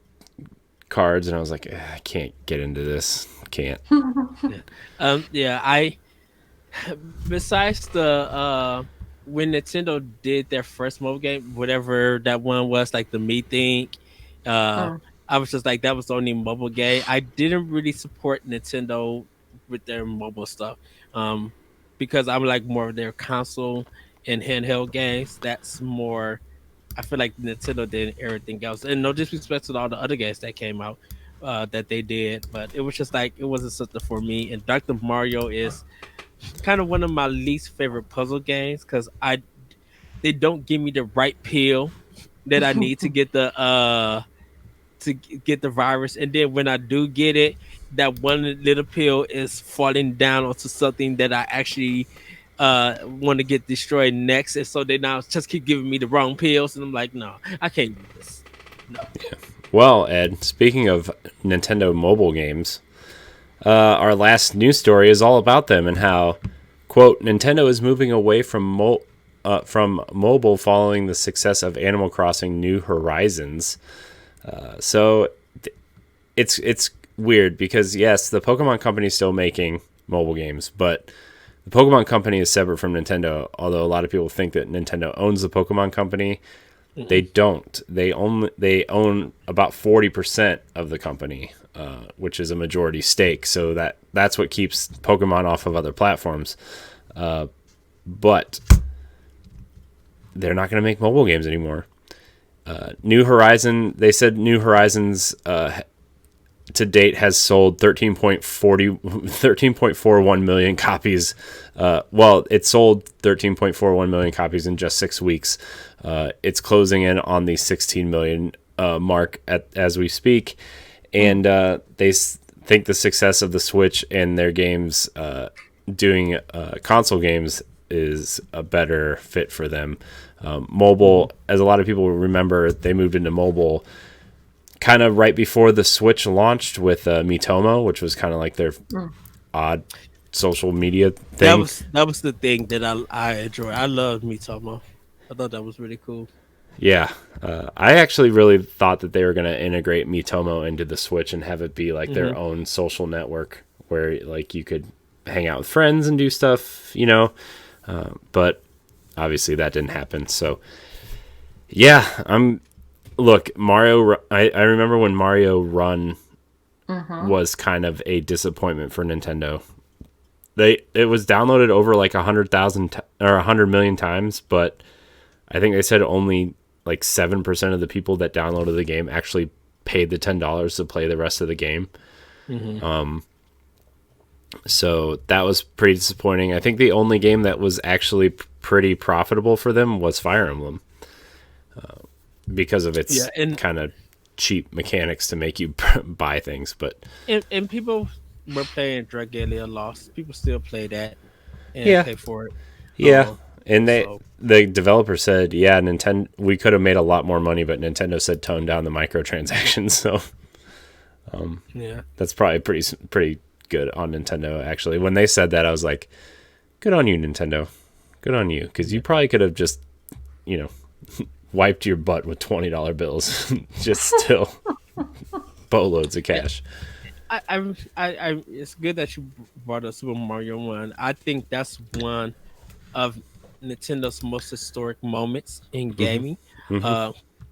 cards, and I was like, I can't get into this. Can't. Yeah. Yeah, I besides the when Nintendo did their first mobile game, whatever that one was, like the Me Think, uh Mm. I was just like that was the only mobile game. I didn't really support Nintendo with their mobile stuff. Um because I'm like more of their console and handheld games. That's more I feel like Nintendo did everything else. And no disrespect to all the other games that came out that they did, but it was just like it wasn't something for me. And Dr. Mario is kind of one of my least favorite puzzle games because I they don't give me the right pill that I need to get the get the virus, and then when I do get it, that one little pill is falling down onto something that I actually want to get destroyed next, and so they now just keep giving me the wrong pills, and I'm like, no, I can't do this. No. Well, Ed, speaking of Nintendo mobile games, our last news story is all about them and how, quote, Nintendo is moving away from mobile following the success of Animal Crossing New Horizons. So it's weird because yes, the Pokemon Company is still making mobile games, but the Pokemon Company is separate from Nintendo. Although a lot of people think that Nintendo owns the Pokemon Company, they Mm-mm. don't. They own about 40% of the company, which is a majority stake. So that's what keeps Pokemon off of other platforms. But they're not going to make mobile games anymore. They said New Horizons to date has sold 13.41 million copies. It sold 13.41 million copies in just 6 weeks. It's closing in on the 16 million mark as we speak. And they think the success of the Switch and their games doing console games is a better fit for them. Mobile, as a lot of people remember, they moved into mobile kind of right before the Switch launched with Mitomo, which was kind of like their odd social media thing. That was the thing that I enjoy. I love Mitoma. I thought that was really cool. Yeah. I actually really thought that they were going to integrate Mitomo into the Switch and have it be like their Hmm. own social network where like you could hang out with friends and do stuff. But obviously that didn't happen. So yeah, look, Mario. I remember when Mario Run was kind of a disappointment for Nintendo. It was downloaded over like 100,000 or 100 million times, but I think they said only like 7% of the people that downloaded the game actually paid the $10 to play the rest of the game. Hmm. So that was pretty disappointing. I think the only game that was actually pretty profitable for them was Fire Emblem because of its Yeah, and kind of cheap mechanics to make you buy things. But and people we're playing Dragalia Lost. People still play that and Yeah, pay for it. yeah. And So the developer said, yeah, Nintendo, we could have made a lot more money, but Nintendo said tone down the microtransactions. So yeah, that's probably pretty good on Nintendo. Actually, when they said that, I was like, good on you, Nintendo. Good on you, because you yeah. probably could have just, you know, wiped your butt with $20 bills, just still boatloads of Yeah. cash. It's good that you brought up Super Mario One. I think that's one of Nintendo's most historic moments in gaming. Uh,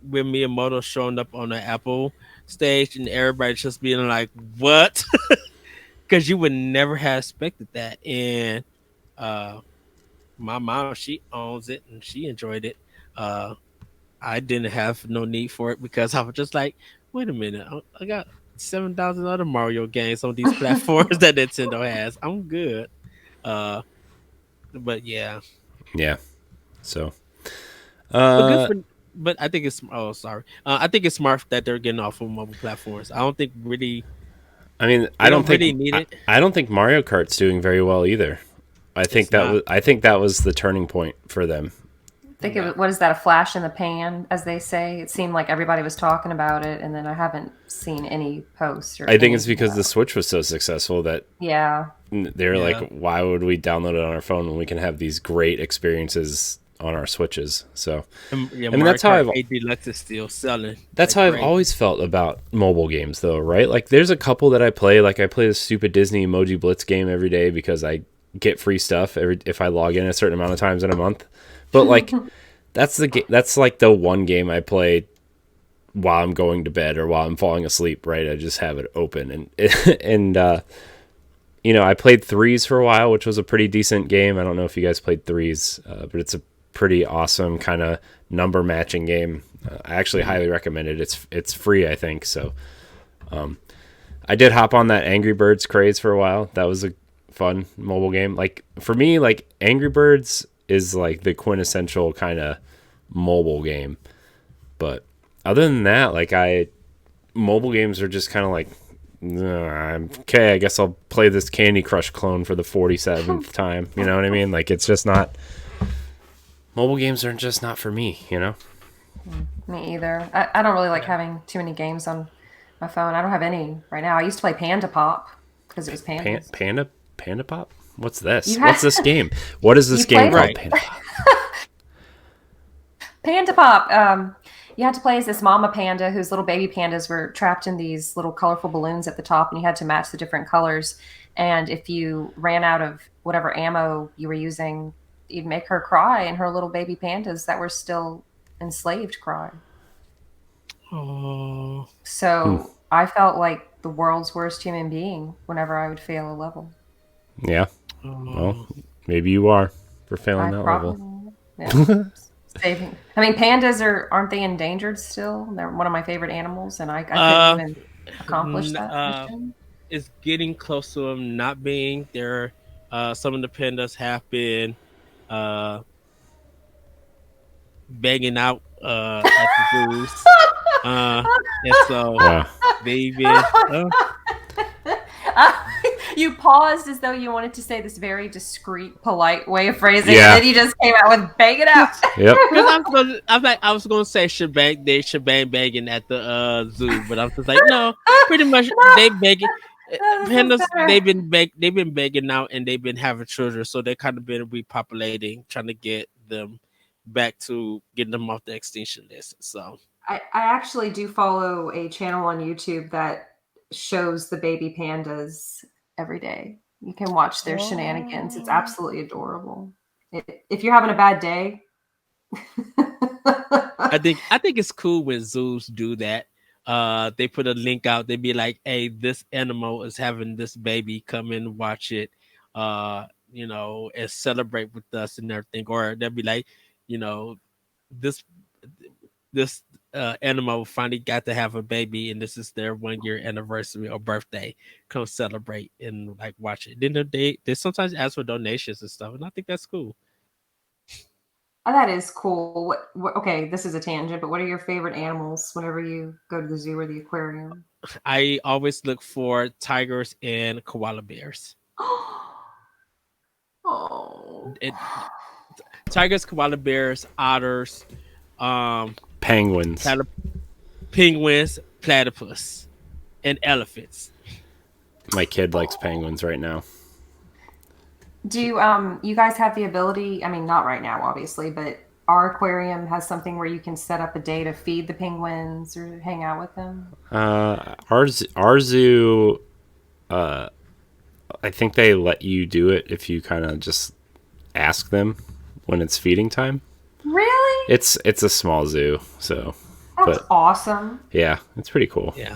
with Miyamoto showing up on the Apple stage and everybody just being like, "What?" Because you would never have expected that. And uh, my mom, she owns it and she enjoyed it. Uh, I didn't have no need for it because I was just like, "Wait a minute, I got 7,000 other Mario games on these platforms that Nintendo has. I'm good." Uh, but yeah, Yeah. So, but good uh, for. But I think it's sorry. I think it's smart that they're getting off of mobile platforms. I don't think really I mean, they don't really need it. I don't think Mario Kart's doing very well either. It's not. I think that was the turning point for them. I think it Yeah. was, what is that, a flash in the pan, as they say? It seemed like everybody was talking about it, and then I haven't seen any posts or I think it's anything because the about it. Switch was so successful that Yeah. they're like, Yeah. why would we download it on our phone when we can have these great experiences on our Switches? So, Yeah, I mean, Mario Kart 8 Deluxe is still selling that's like how I've crazy. always felt about mobile games, though, right? Like, there's a couple that I play. Like, I play the stupid Disney Emoji Blitz game every day because I get free stuff if I log in a certain amount of times in a month. But like, that's like the one game I play while I'm going to bed or while I'm falling asleep. Right? I just have it open and I played Threes for a while, which was a pretty decent game. I don't know if you guys played Threes, but it's a pretty awesome kind of number matching game. I actually Mhm. highly recommend it. It's free, I think. So I did hop on that Angry Birds craze for a while. That was a fun mobile game. Like for me, like Angry Birds is like the quintessential kind of mobile game. But other than that, like mobile games are just kind of like, okay, I guess I'll play this Candy Crush clone for the 47th time. You know what I mean? Like it's just not. Mobile games are just not for me. Me either. I don't really like having too many games on my phone. I don't have any right now. I used to play Panda Pop because it was pandas. Panda Pop? What's this? You What's had this game? What is this you game played called it. Right. Panda Pop? Panda Pop. You had to play as this mama panda whose little baby pandas were trapped in these little colorful balloons at the top, and you had to match the different colors. And if you ran out of whatever ammo you were using, you'd make her cry, and her little baby pandas that were still enslaved cry. Oh. Hmm. So I felt like the world's worst human being whenever I would fail a level. Yeah. Well, Oh. maybe you are for failing I that level. probably, yeah. Saving. I mean, pandas aren't they endangered still? They're one of my favorite animals, and I couldn't Uh, even accomplish n- that uh, mission. it's getting close to them not being there. Some of the pandas have been uh begging out at the zoos. Uh, and so Wow. they've been You paused as though you wanted to say this very discreet, polite way of phrasing, and Yeah. then you just came out with "bang it out." Yep. because I was gonna say shebang begging at the zoo, but I was just like, no, pretty much they begging. This is Pandas better. they've been begging out and they've been having children, so they kind of been repopulating, trying to get them back to getting them off the extinction list. So I actually do follow a channel on YouTube that shows the baby pandas every day. You can watch their shenanigans. It's oh, absolutely adorable. If you're having a bad day, I think it's cool when zoos do that. They put a link out. They be like, "Hey, this animal is having this baby. Come and watch it. And celebrate with us and everything." Or they'll be like, you know, this this animal finally got to have a baby, and this is their 1 year anniversary or birthday. Come celebrate and like watch it. Then they sometimes ask for donations and stuff, and I think that's cool. oh, that is cool. Okay, this is a tangent, but what are your favorite animals whenever you go to the zoo or the aquarium? I always look for tigers and koala bears. Oh. It, tigers, koala bears, otters, um, Penguins. platyp- penguins, platypus, and elephants. My kid likes penguins right now. Do you guys have the ability? I mean, not right now, obviously, but our aquarium has something where you can set up a day to feed the penguins or hang out with them. Our zoo, I think they let you do it if you kind of just ask them when it's feeding time. Really? It's a small zoo, so That's but awesome. yeah, it's pretty cool. Yeah.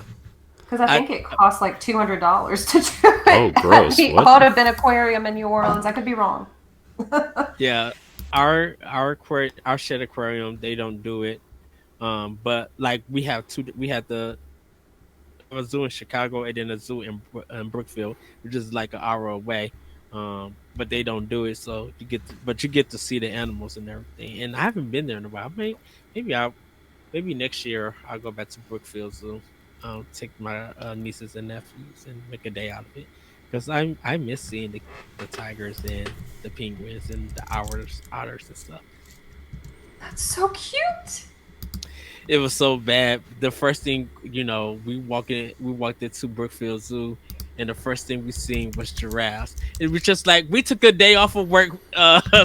Because I think it costs like $200 to do it. Oh, gross. The What? Audubon Aquarium in New Orleans. I could be wrong. Yeah. Our shed aquarium, they don't do it. But like we had a zoo in Chicago and then a zoo in Brookfield, which is like an hour away. But they don't do it, so you get to see the animals and everything. And I haven't been there in a while. Maybe maybe next year I'll go back to Brookfield Zoo. Take my nieces and nephews and make a day out of it because I miss seeing the tigers and the penguins and the otters and stuff. That's so cute. It was so bad. The first thing, we walked into Brookfield Zoo, and the first thing we seen was giraffes. It was just like we took a day off of work,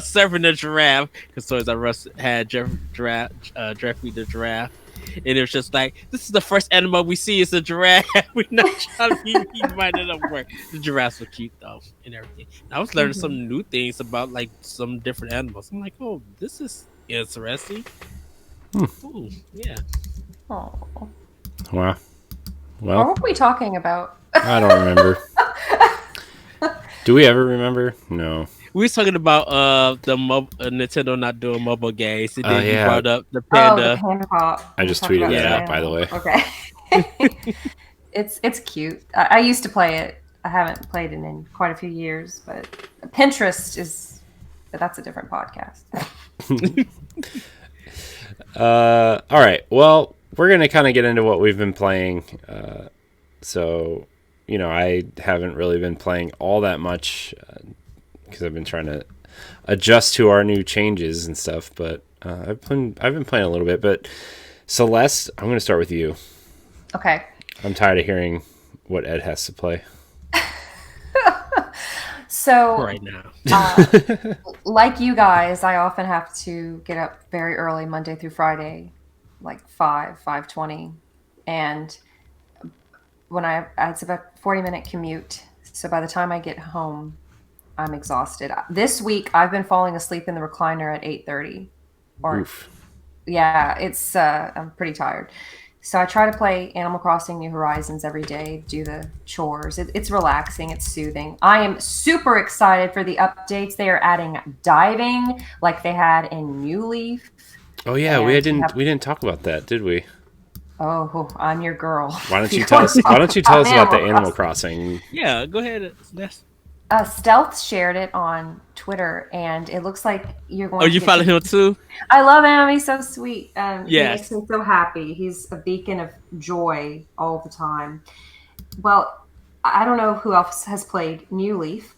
serving a giraffe because Toys R Us had Jeffrey the giraffe, and it was just like this is the first animal we see is a giraffe. We're not trying to be minded of work. The giraffes were cute though, and everything. And I was learning some new things about like some different animals. I'm like, oh, this is interesting. Ooh, yeah. Oh. Wow. What Well, were we talking about? I don't remember. Do we ever remember? No. We was talking about Nintendo not doing mobile games, and then you yeah. brought up the Oh, panda. the Panda Pop. I We just talked tweeted about that Yeah. out, by the way. Okay. It's cute. I used to play it. I haven't played it in quite a few years, but Pinterest is. But that's a different podcast. All right. Well, we're going to kind of get into what we've been playing. So, I haven't really been playing all that much because I've been trying to adjust to our new changes and stuff. But I've been playing a little bit. But Celeste, I'm going to start with you. Okay. I'm tired of hearing what Ed has to play. So right now. like you guys, I often have to get up very early Monday through Friday, like 5:20, and it's about 40-minute commute. So by the time I get home, I'm exhausted. This week I've been falling asleep in the recliner at 8:30. Oof. Yeah, it's I'm pretty tired. So I try to play Animal Crossing New Horizons every day, do the chores. It's relaxing, it's soothing. I am super excited for the updates. They are adding diving like they had in New Leaf. Oh yeah, we didn't talk about that, did we? Oh, I'm your girl. Why don't you tell us about the Animal Crossing? Yeah, go ahead. Stealth shared it on Twitter, and it looks like you're going. Oh, you follow him too? I love him. He's so sweet. Yes. He makes me so happy. He's a beacon of joy all the time. Well, I don't know who else has played New Leaf,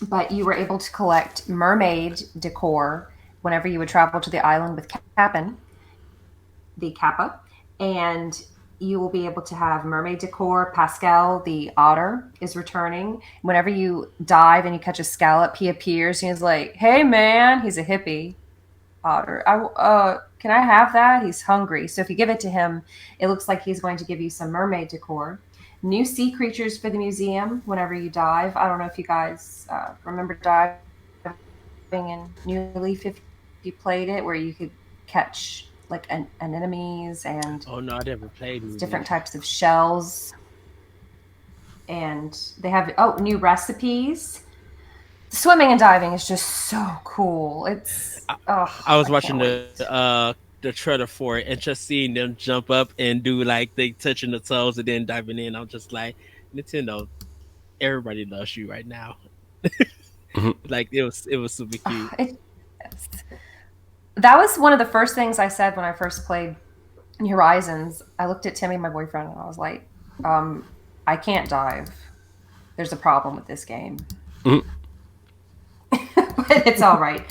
but you were able to collect mermaid decor whenever you would travel to the island with the Kappa, and you will be able to have mermaid decor. Pascal, the otter, is returning. Whenever you dive and you catch a scallop, he appears and he's like, "Hey, man!" He's a hippie otter. Can I have that? He's hungry. So if you give it to him, it looks like he's going to give you some mermaid decor. New sea creatures for the museum whenever you dive. I don't know if you guys remember diving in New Leaf if you played it, where you could catch like anemones and Oh no, I never played different types of shells. And they have new recipes. Swimming and diving is just so cool. I was watching the trailer for it and just seeing them jump up and do like they touching the toes and then diving in. I'm just like, Nintendo, everybody loves you right now. Like it was super cute. That was one of the first things I said when I first played Horizons. I looked at Timmy, my boyfriend, and I was like, Um, I can't dive. There's a problem with this game, Mhm. but it's all right.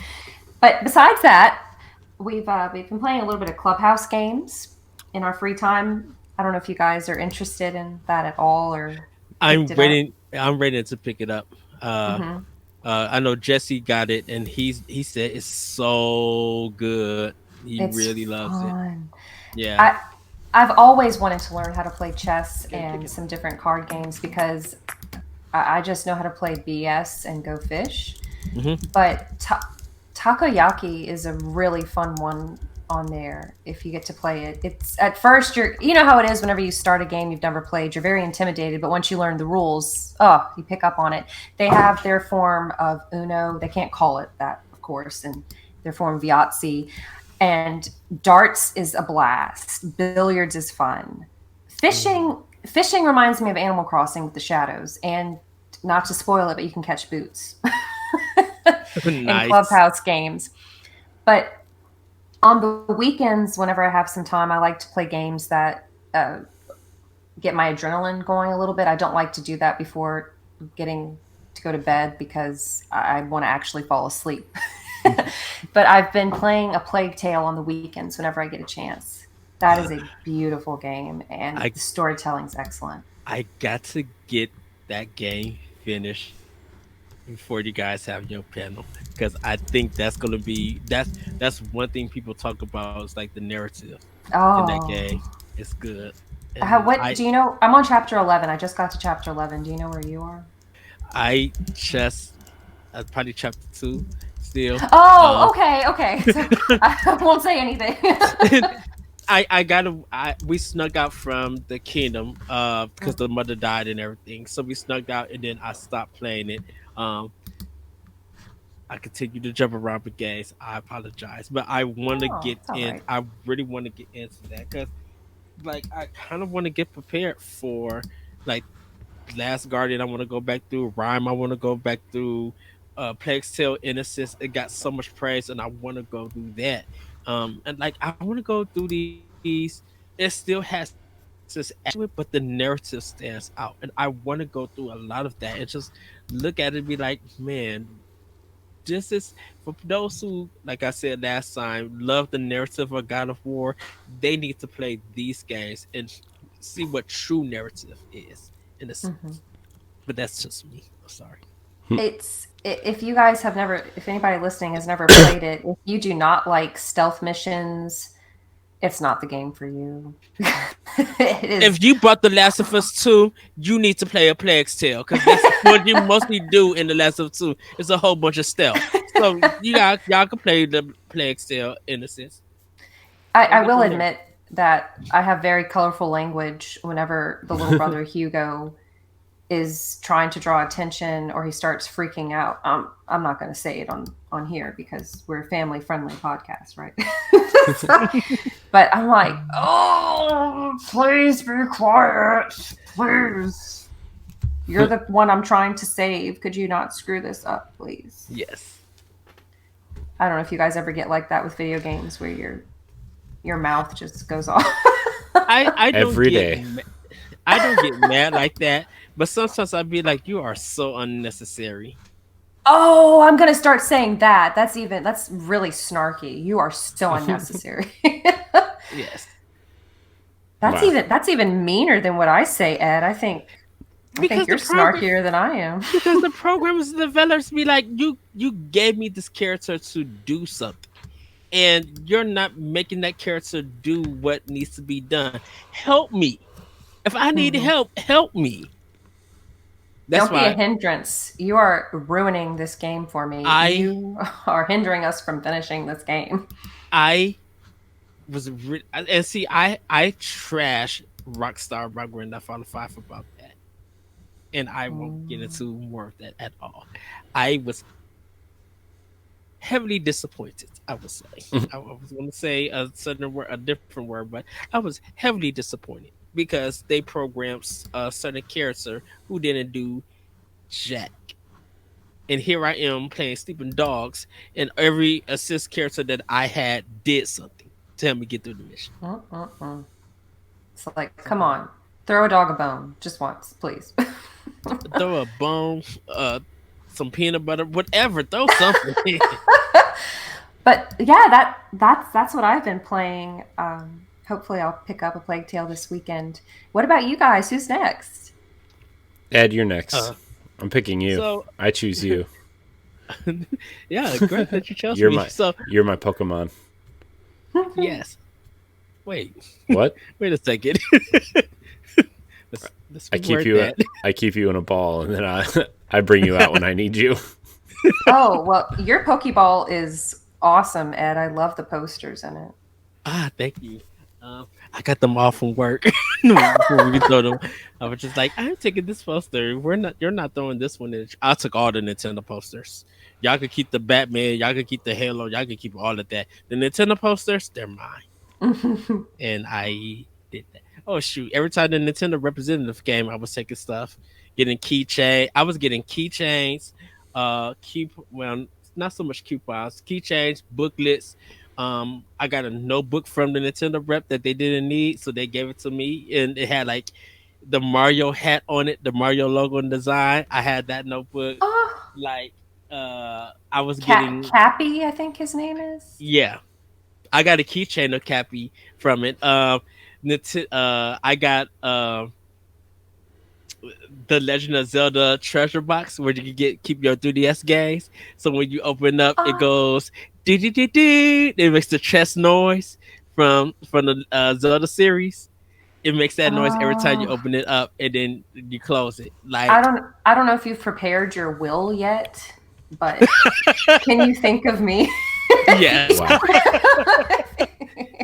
But besides that, we've been playing a little bit of clubhouse games in our free time. I don't know if you guys are interested in that at all or picked I'm it up. waiting. I'm ready to pick it up. Uh, Hmm. I know Jesse got it, and he said it's so good. He It's really loves it. fun. Yeah. I I've always wanted to learn how to play chess and some different card games because I just know how to play BS and Go Fish. Hmm. But takoyaki is a really fun one on there if you get to play it. It's at first you know how it is whenever you start a game you've never played, you're very intimidated, but once you learn the rules, oh, you pick up on it. They have their form of Uno. They can't call it that, of course, and their form of Yahtzee. And darts is a blast. Billiards is fun. Fishing reminds me of Animal Crossing with the shadows, and not to spoil it, but you can catch boots in Nice. clubhouse games. But on the weekends, whenever I have some time, I like to play games that get my adrenaline going a little bit. I don't like to do that before getting to go to bed because I want to actually fall asleep. But I've been playing a Plague Tale on the weekends whenever I get a chance. That is a beautiful game, and I the storytelling's excellent. I got to get that game finished before you guys have your panel, because I think that's gonna be that's one thing people talk about is like the narrative in that Oh, game. It's good, and what do you know? I'm on chapter 11. I just got to chapter 11. Do you know where you are? I just probably chapter two still. Oh, okay, okay. So I won't say anything. I gotta we snuck out from the kingdom because the mother died and everything. So we snuck out and then I stopped playing it. Um I continue to jump around with games. I apologize. But I wanna Oh, get it's all in right. I really wanna get into that because like I kinda wanna get prepared for like Last Guardian I wanna go back through, Rhyme I wanna go back through, Plague's Tale Innocence, it got so much praise and I wanna go through that. And like I wanna go through these. It still has this action to it, but the narrative stands out. And I want to go through a lot of that and just look at it and be like, man, this is for those who, like I said last time, love the narrative of God of War, they need to play these games and see what true narrative is in a Hmm. sense. But that's just me. I'm sorry. If you guys have never, if anybody listening has never played it, if you do not like stealth missions, it's not the game for you. It is. If you bought The Last of Us 2, you need to play a Plague's Tale because that's what you mostly do in The Last of Us 2. It's a whole bunch of stealth. So y'all can play the Plague's Tale in a sense. Go I get will them there. admit that I have very colorful language whenever the little brother Hugo is trying to draw attention or he starts freaking out. I'm not going to say it on here because we're a family friendly podcast, right? So, but I'm like, oh, please be quiet, please. You're the one I'm trying to save. Could you not screw this up, please? Yes. I don't know if you guys ever get like that with video games where your mouth just goes off. I don't Every get day. I don't get mad like that, but sometimes I'd be like, you are so unnecessary. Oh, I'm gonna start saying that. That's really snarky. You are so unnecessary. Yes. Wow. That's even meaner than what I say, Ed. I think Because you're the program snarkier than I am. because the programmers and developers be like, you gave me this character to do something. And you're not making that character do what needs to be done. Help me. If I need Hmm. help, help me. That's Don't be a why hindrance. You are ruining this game for me. I You are hindering us from finishing this game. I and see I trash Rockstar by Grand Theft Auto 5 about that. And I won't get Mm. into more of that at all. I was heavily disappointed, I would say. I was going to say a certain word, a different word, but I was heavily disappointed because they programmed a certain character who didn't do jack. And here I am playing sleeping dogs, and every assist character that I had did something to help me get through the mission. Mm-mm-mm. It's like, come on. Throw a dog a bone just once, please. Throw a bone, some peanut butter, whatever. Throw something in. But yeah, that's what I've been playing. Hopefully, I'll pick up a Plague Tale this weekend. What about you guys? Who's next? Ed, you're next. Uh, I'm picking you. so I choose you. yeah, great that you chose You're me. my So you're my Pokemon. yes. Wait, What? wait a second. Let's I keep reword you that. I keep you in a ball, and then I bring you out when I need you. Oh well, your Pokeball is awesome, Ed. I love the posters in it. Ah, thank you. I got them all from work before we throw them. I was just like, I'm taking this poster. We're not. You're not throwing this one in. I took all the Nintendo posters. Y'all could keep the Batman. Y'all could keep the Halo. Y'all could keep all of that. The Nintendo posters, they're mine, and I did that. Oh shoot! Every time the Nintendo representative came, I was taking stuff, getting keychain. I was getting keychains, well, not so much coupons, keychains, booklets. I got a notebook from the Nintendo rep that they didn't need, so they gave it to me, and it had like the Mario hat on it, the Mario logo and design. I had that notebook. Oh, Like, I was getting, Cappy, I think his name is. yeah, I got a keychain of Cappy from it. I got the Legend of Zelda treasure box where you can keep your 3DS games. So when you open up, it Oh, goes doo doo doo doo. It makes the chest noise from the Zelda series. It makes that noise every time you oh. open it up, and then you close it. Like, I don't know if you've prepared your will yet, but can you think of me? yes, Wow.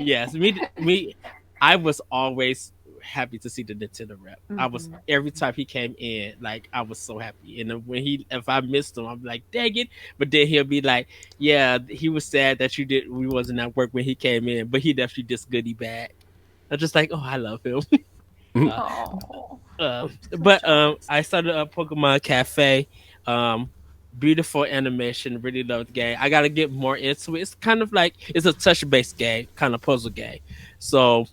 yes. Me. I was always happy to see the Nintendo rep. I was Mhm. every time he came in, like I was so happy. And then if I missed him, I'm like, dang it. But then he'll be like, yeah, he was sad that we wasn't at work when he came in, but he definitely just goodie bag. I'm just like, oh, I love him. uh, Oh, so but jealous. I started a Pokemon Cafe. Um, Beautiful animation. Really love the game. I gotta get more into it. It's kind of like it's a touch based game, kind of puzzle game. So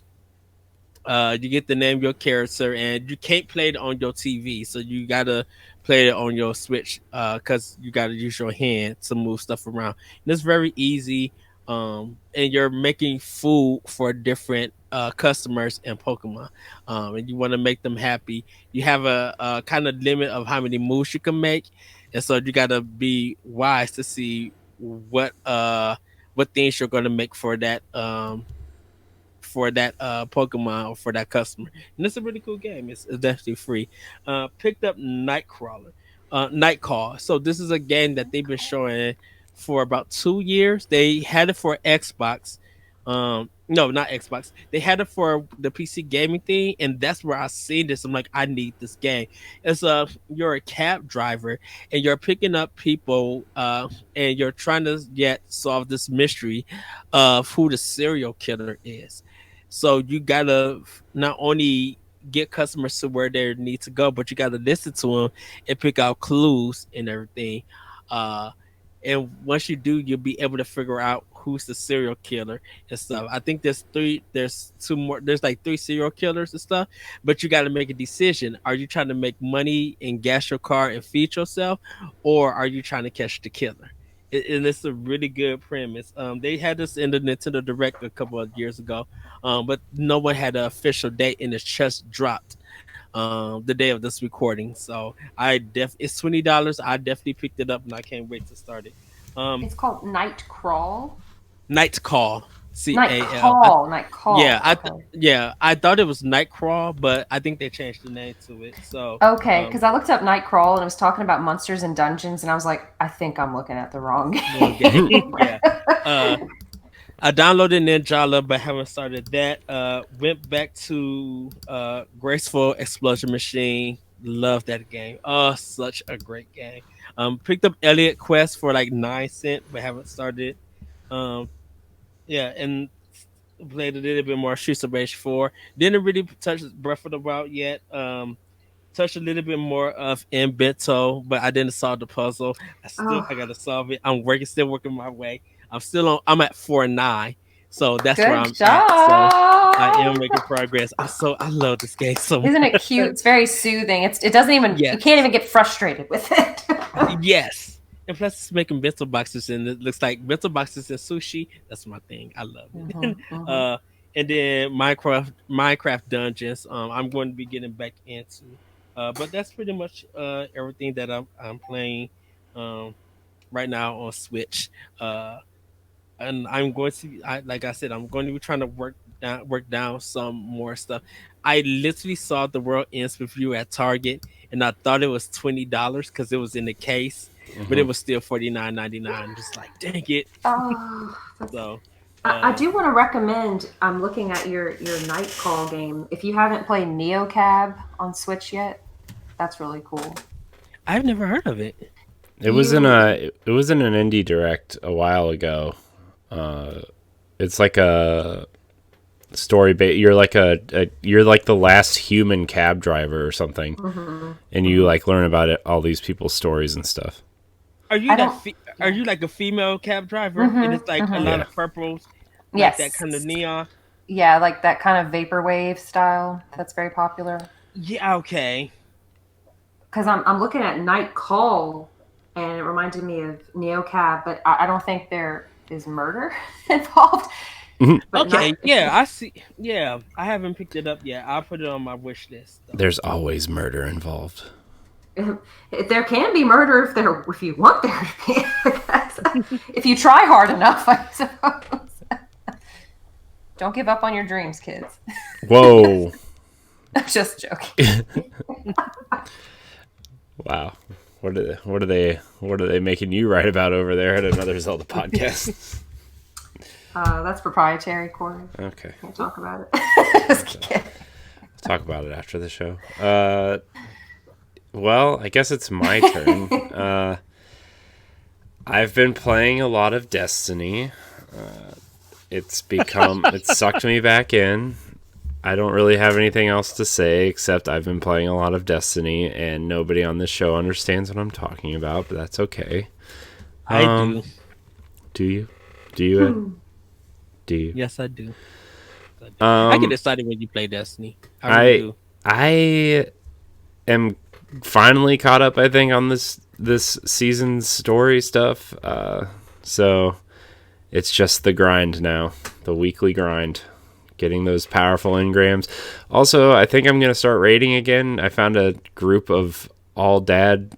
you get to name your character, and you can't play it on your TV, so you gotta play it on your Switch because you gotta use your hand to move stuff around. And it's very easy, and you're making food for different customers and Pokemon, and you want to make them happy. You have a kind of limit of how many moves you can make, and so you gotta be wise to see what things you're gonna make for that Pokemon or for that customer. And it's a really cool game. It's definitely free. Picked up Nightcall. So this is a game that they've been showing for about 2 years. They had it for Xbox. No, not Xbox. They had it for the PC gaming thing, and that's where I seen this. I'm like, I need this game. It's you're a cab driver, and you're picking up people, and you're trying to yet solve this mystery of who the serial killer is. So you gotta not only get customers to where they need to go, but you gotta listen to them and pick out clues and everything. Uh, and once you do, you'll be able to figure out who's the serial killer and stuff. I think there's two more, there's like three serial killers and stuff, but you got to make a decision. Are you trying to make money and gas your car and feed yourself, or are you trying to catch the killer? And it's a really good premise. They had this in the Nintendo Direct a couple of years ago, but no one had an official date, and it's just dropped the day of this recording. So it's $20. I definitely picked it up, and I can't wait to start it. Um, It's called Night Crawl. Night Call, Night CAL. Call. Night Yeah, Call. Okay. I thought it was Nightcrawl, but I think they changed the name to it. So Okay, um, because I looked up Night Crawl and it was talking about monsters and dungeons, and I was like, I think I'm looking at the wrong one game, game. yeah. Uh, I downloaded Ninjala, but haven't started that. Went back to Graceful Explosion Machine. Love that game. Oh, such a great game. Picked up Elliot Quest for like 9 cents, but haven't started. Um, yeah, and played a little bit more Streets of Rage 4. Didn't really touch Breath of the Wild yet. Touched a little bit more of Bento, but I didn't solve the puzzle. I Oh, gotta solve it. Still working my way. I'm at 4-9. So that's where I'm Good at. So I am job. making progress. I love this game so much. Isn't it cute? It's very soothing. It doesn't even, you can't Yes. even get frustrated with it. Yes. And plus it's making bento boxes and it looks like bento boxes and sushi. That's my thing. I love it. uh and then Minecraft Dungeons. I'm going to be getting back into. But that's pretty much everything that I'm playing um right now on Switch. And I'm going to, like I said, I'm going to be trying to work down some more stuff. I literally saw the World Ends with You at Target, and I thought it was $20 because it was in the case, but it was still $49.99. Just like, dang it! Oh, So, I do want to recommend. I'm looking at your night call game. If you haven't played Neocab on Switch yet, that's really cool. I've never heard of it. It was in an indie direct a while ago. It's like a story you're like you're like the last human cab driver or something, and you like learn about all these people's stories and stuff. Are you are you like a female cab driver? And it's like a lot of purples, like that kind of neon. Yeah, like that kind of vaporwave style. That's very popular. Yeah. Okay. Because I'm looking at Night Call, and it reminded me of Neocab, but I don't think there is murder involved. But Okay, yeah, I see. Yeah, I haven't picked it up yet. I'll put it on my wish list. Though. There's always murder involved. There can be murder if you want there to be. If you try hard enough, I suppose. Don't give up on your dreams, kids. Whoa. I'm just joking. Wow. What are they making you write about over there at another Zelda podcast? That's proprietary, Corey. Okay. Can't talk about it. Just kidding. Talk about it after the show. Well, I guess it's my turn. I've been playing a lot of Destiny. It sucked me back in. I don't really have anything else to say except I've been playing a lot of Destiny, and nobody on this show understands what I'm talking about, but that's okay. I do. Do you? Do you? Ed? Do you? Yes, I do. I get excited when you play Destiny. I really do. I am finally caught up, I think, on this season's story stuff. So it's just the grind now, the weekly grind. Getting those powerful engrams. Also, I think I'm going to start raiding again. I found a group of all dad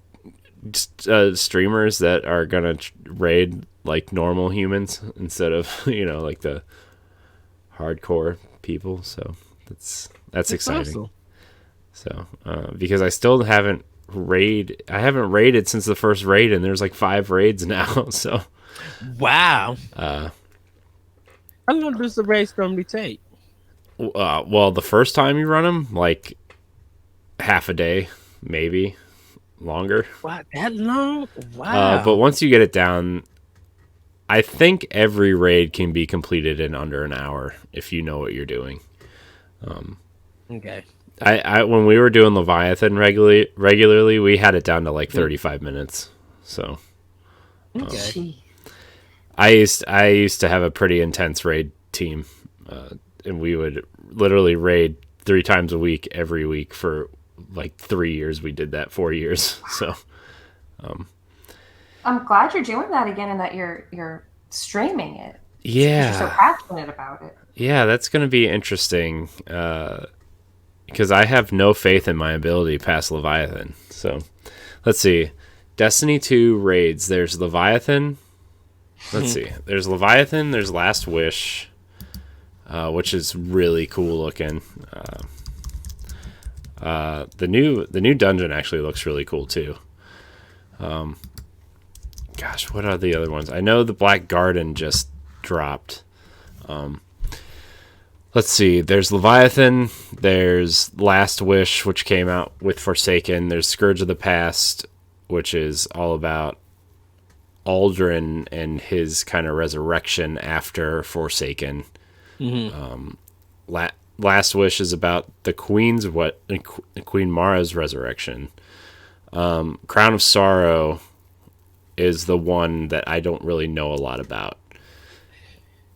streamers that are going to raid like normal humans instead of, like the hardcore people. So that's exciting. Awesome. So, because I still haven't raided since the first raid, and there's like 5 raids now. So, wow. How long does the raid normally take? Well, the first time you run them, like half a day, maybe longer. What, that long? Wow. But once you get it down, I think every raid can be completed in under an hour if you know what you're doing. Okay. I when we were doing Leviathan regularly, we had it down to like 35 minutes. So, okay. I used to have a pretty intense raid team. And we would literally raid 3 times a week every week for like 3 years. We did that 4 years. So, I'm glad you're doing that again, and that you're streaming it. Yeah, you're so passionate about it. Yeah, that's going to be interesting because I have no faith in my ability past Leviathan. So, let's see. Destiny 2 raids. There's Leviathan. Let's see. There's Leviathan. There's Last Wish. Which is really cool looking. The new dungeon actually looks really cool too. Gosh, what are the other ones? I know the Black Garden just dropped. Let's see. There's Leviathan. There's Last Wish, which came out with Forsaken. There's Scourge of the Past, which is all about Aldrin and his kind of resurrection after Forsaken. Mm-hmm. Last Wish is about the Queen Mara's resurrection. Crown of Sorrow is the one that I don't really know a lot about.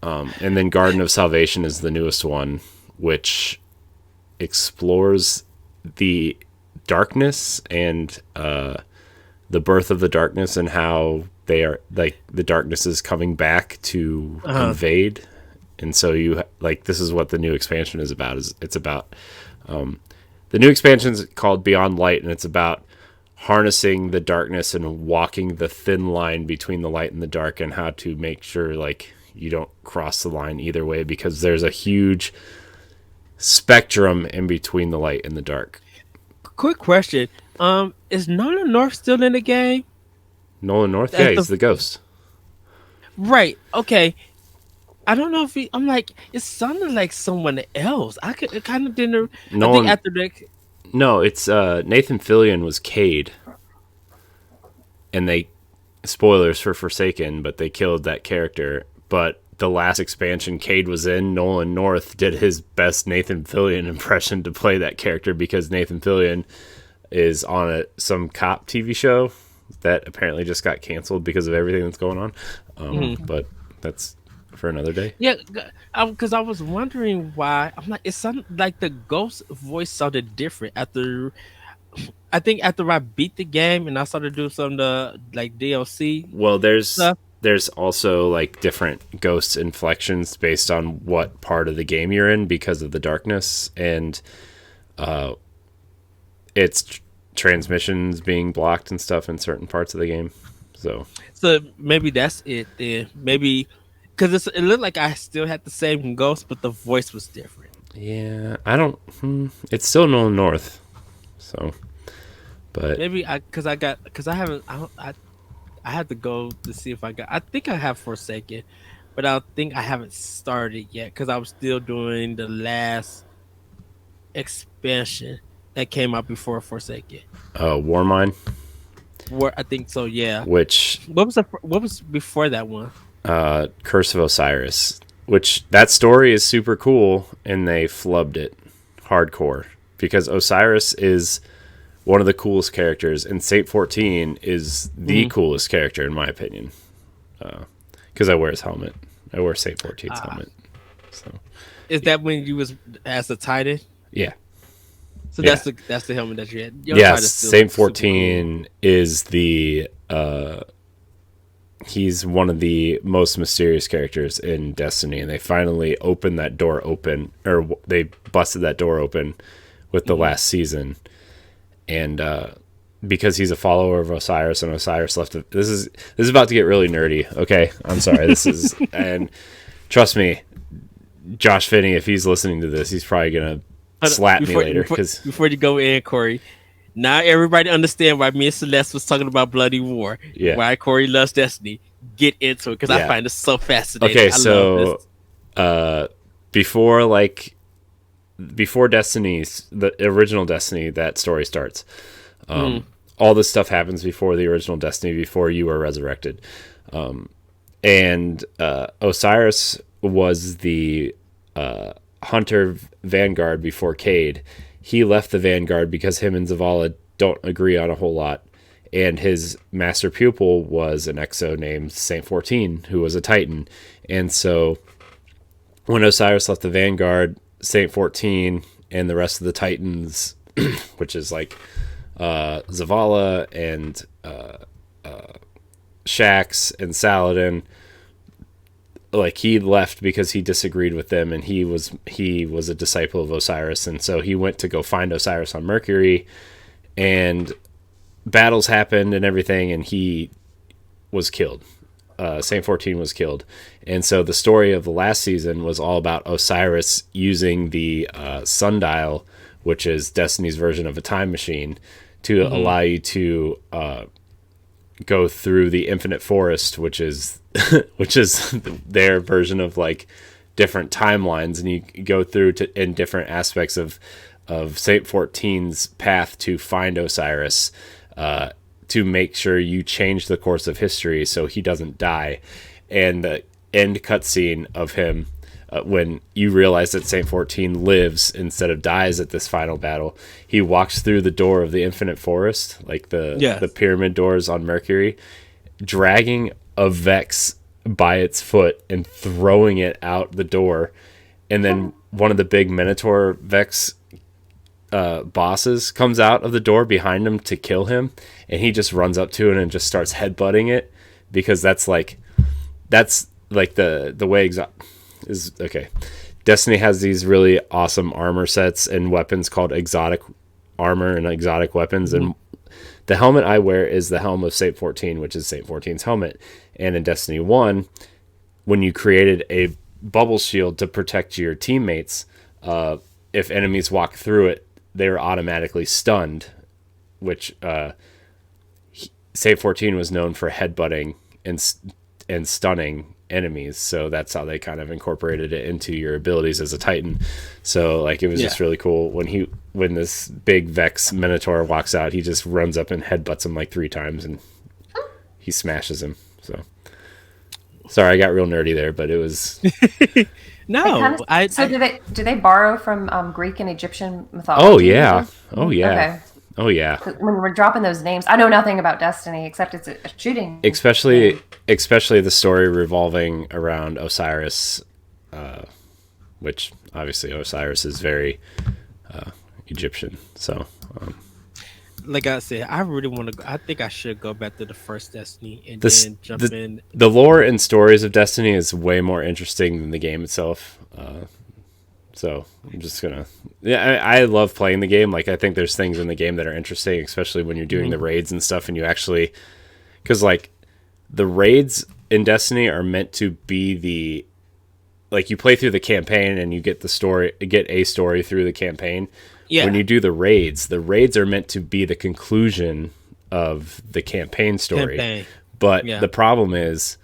And then Garden of Salvation is the newest one, which explores the darkness and the birth of the darkness and how they are like the darkness is coming back to invade. And so this is what the new expansion is about. It's about the new expansion is called Beyond Light, and it's about harnessing the darkness and walking the thin line between the light and the dark, and how to make sure like you don't cross the line either way, because there's a huge spectrum in between the light and the dark. Quick question: is Nolan North still in the game? Nolan North, yeah, he's the ghost. Right. Okay. I don't know if I'm like, it sounded like someone else. It kind of didn't. Nolan, I think after the. No, it's Nathan Fillion was Cade, and they spoilers for Forsaken, but they killed that character. But the last expansion Cade was in, Nolan North did his best Nathan Fillion impression to play that character, because Nathan Fillion is on some cop TV show that apparently just got canceled because of everything that's going on. But that's for another day. Yeah, because I was wondering why. I'm like, it sounded like the ghost voice sounded different after. I think after I beat the game and I started doing some of the like DLC. Well, there's stuff. There's also like different ghost inflections based on what part of the game you're in because of the darkness, and it's transmissions being blocked and stuff in certain parts of the game. So Maybe that's it then. Maybe because it looked like I still had the same ghost, but the voice was different. Yeah, I don't. It's still Nolan North. So, but maybe I haven't. I had to go to see if I got. I think I have Forsaken, but I think I haven't started yet because I was still doing the last expansion that came out before Forsaken. Warmind. I think so. Yeah. Which what was before that one? Curse of Osiris. Which that story is super cool, and they flubbed it hardcore because Osiris is one of the coolest characters, and Saint 14 is the coolest character in my opinion. Because I wear his helmet. I wear Saint 14's helmet. So, is that when you was as a Titan? Yeah. So that's the helmet that you had. Yes, Saint 14 is the he's one of the most mysterious characters in Destiny, and they finally opened that door open, or they busted that door open with the last season. And because he's a follower of Osiris, and Osiris left. This is about to get really nerdy. Okay, I'm sorry. This is, and trust me, Josh Finney, if he's listening to this, he's probably gonna slap me later. Before you go in, Corey, now everybody understand why me and Celeste was talking about Bloody War. Yeah. Why Corey loves Destiny. Get into it because I find it so fascinating. Okay, so before Destiny's, the original Destiny, that story starts. All this stuff happens before the original Destiny, before you are resurrected. And Osiris was the hunter Vanguard before Cade. He left the Vanguard because him and Zavala don't agree on a whole lot. And his master pupil was an Exo named Saint 14, who was a Titan. And so when Osiris left the Vanguard, Saint 14 and the rest of the Titans, which is like Zavala and Shax and Saladin, like he left because he disagreed with them, and he was a disciple of Osiris, and so he went to go find Osiris on Mercury, and battles happened and everything, and he was killed. Saint 14 was killed. And so the story of the last season was all about Osiris using the sundial, which is Destiny's version of a time machine, to allow you to go through the infinite forest, which is their version of like different timelines, and you go through in different aspects of Saint 14's path to find Osiris, to make sure you change the course of history so he doesn't die. And the end cutscene of him, when you realize that Saint 14 lives instead of dies at this final battle, he walks through the door of the infinite forest, like the pyramid doors on Mercury, dragging a Vex by its foot and throwing it out the door. And then one of the big Minotaur Vex bosses comes out of the door behind him to kill him, and he just runs up to it and just starts headbutting it, because that's like the way is okay. Destiny has these really awesome armor sets and weapons called exotic armor and exotic weapons, and the helmet I wear is the helm of Saint 14, which is Saint 14's helmet. And in Destiny 1, when you created a bubble shield to protect your teammates, if enemies walk through it, they were automatically stunned, which Saint 14 was known for headbutting and stunning enemies, so that's how they kind of incorporated it into your abilities as a Titan. So like it was just really cool when this big Vex Minotaur walks out, he just runs up and headbutts him like 3 times and he smashes him. So sorry, I got real nerdy there, but it was No, do they borrow from Greek and Egyptian mythology? Oh yeah. Okay. Oh yeah. When we're dropping those names, I know nothing about Destiny except it's a shooting. Especially the story revolving around Osiris, which obviously Osiris is very Egyptian. So, like I said, I really want to go. I think I should go back to the first Destiny and then jump in. The lore and stories of Destiny is way more interesting than the game itself. So I'm just gonna, I love playing the game. Like I think there's things in the game that are interesting, especially when you're doing the raids and stuff, and you actually, because like the raids in Destiny are meant to be like you play through the campaign and you get a story through the campaign. Yeah. When you do the raids are meant to be the conclusion of the campaign story. But the problem is,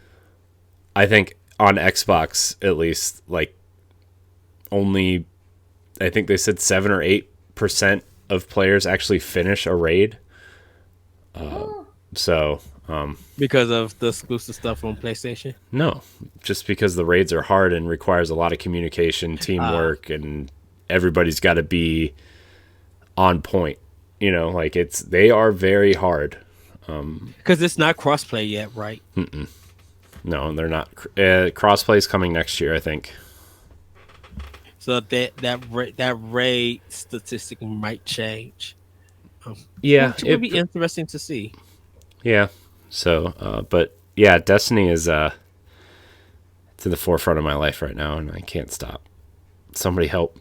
I think on Xbox at least, like only, I think they said 7 or 8% of players actually finish a raid. Because of the exclusive stuff on PlayStation? No, just because the raids are hard and requires a lot of communication, teamwork, and everybody's got to be on point. You know, like they are very hard. Because it's not crossplay yet, right? No, they're not. Crossplay is coming next year, I think. So that raid statistic might change. It would be interesting to see. Yeah. So, but yeah, Destiny is to the forefront of my life right now, and I can't stop. Somebody help!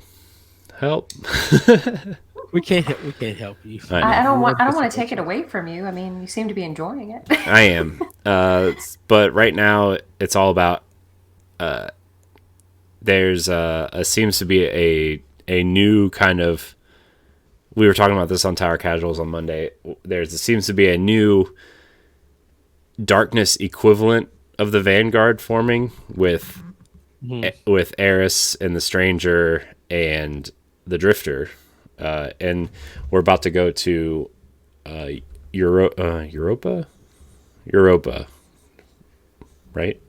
We can't help you. I don't want to take it away from you. I mean, you seem to be enjoying it. I am. But right now it's all about. There's seems to be a new kind of. We were talking about this on Tower Casuals on Monday. There seems to be a new darkness equivalent of the Vanguard forming with Eris and the Stranger and the Drifter, and we're about to go to Europa, right?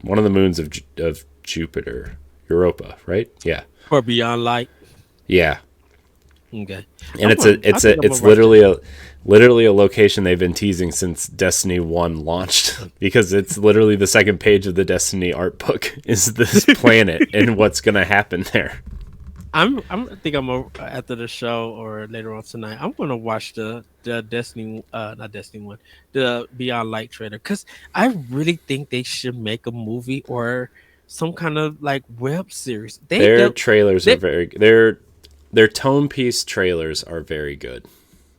One of the moons of Jupiter, Europa, right? Yeah. Or Beyond Light. Yeah. Okay. And it's literally a location they've been teasing since Destiny 1 launched, because it's literally the second page of the Destiny art book is this planet and what's going to happen there. I think I'm after the show or later on tonight. I'm going to watch the Destiny, not Destiny 1, the Beyond Light trailer, because I really think they should make a movie or some kind of like web series. Their trailers are very their tone piece trailers are very good.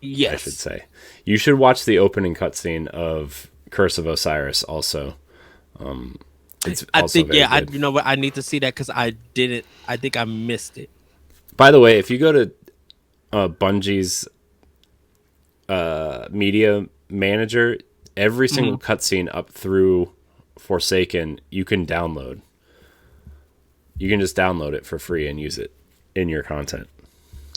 Yes. I should say. You should watch the opening cutscene of Curse of Osiris also. It's also very good. You know what? I need to see that because I think I missed it. By the way, if you go to Bungie's media manager, every single cutscene up through Forsaken, you can download. You can just download it for free and use it in your content,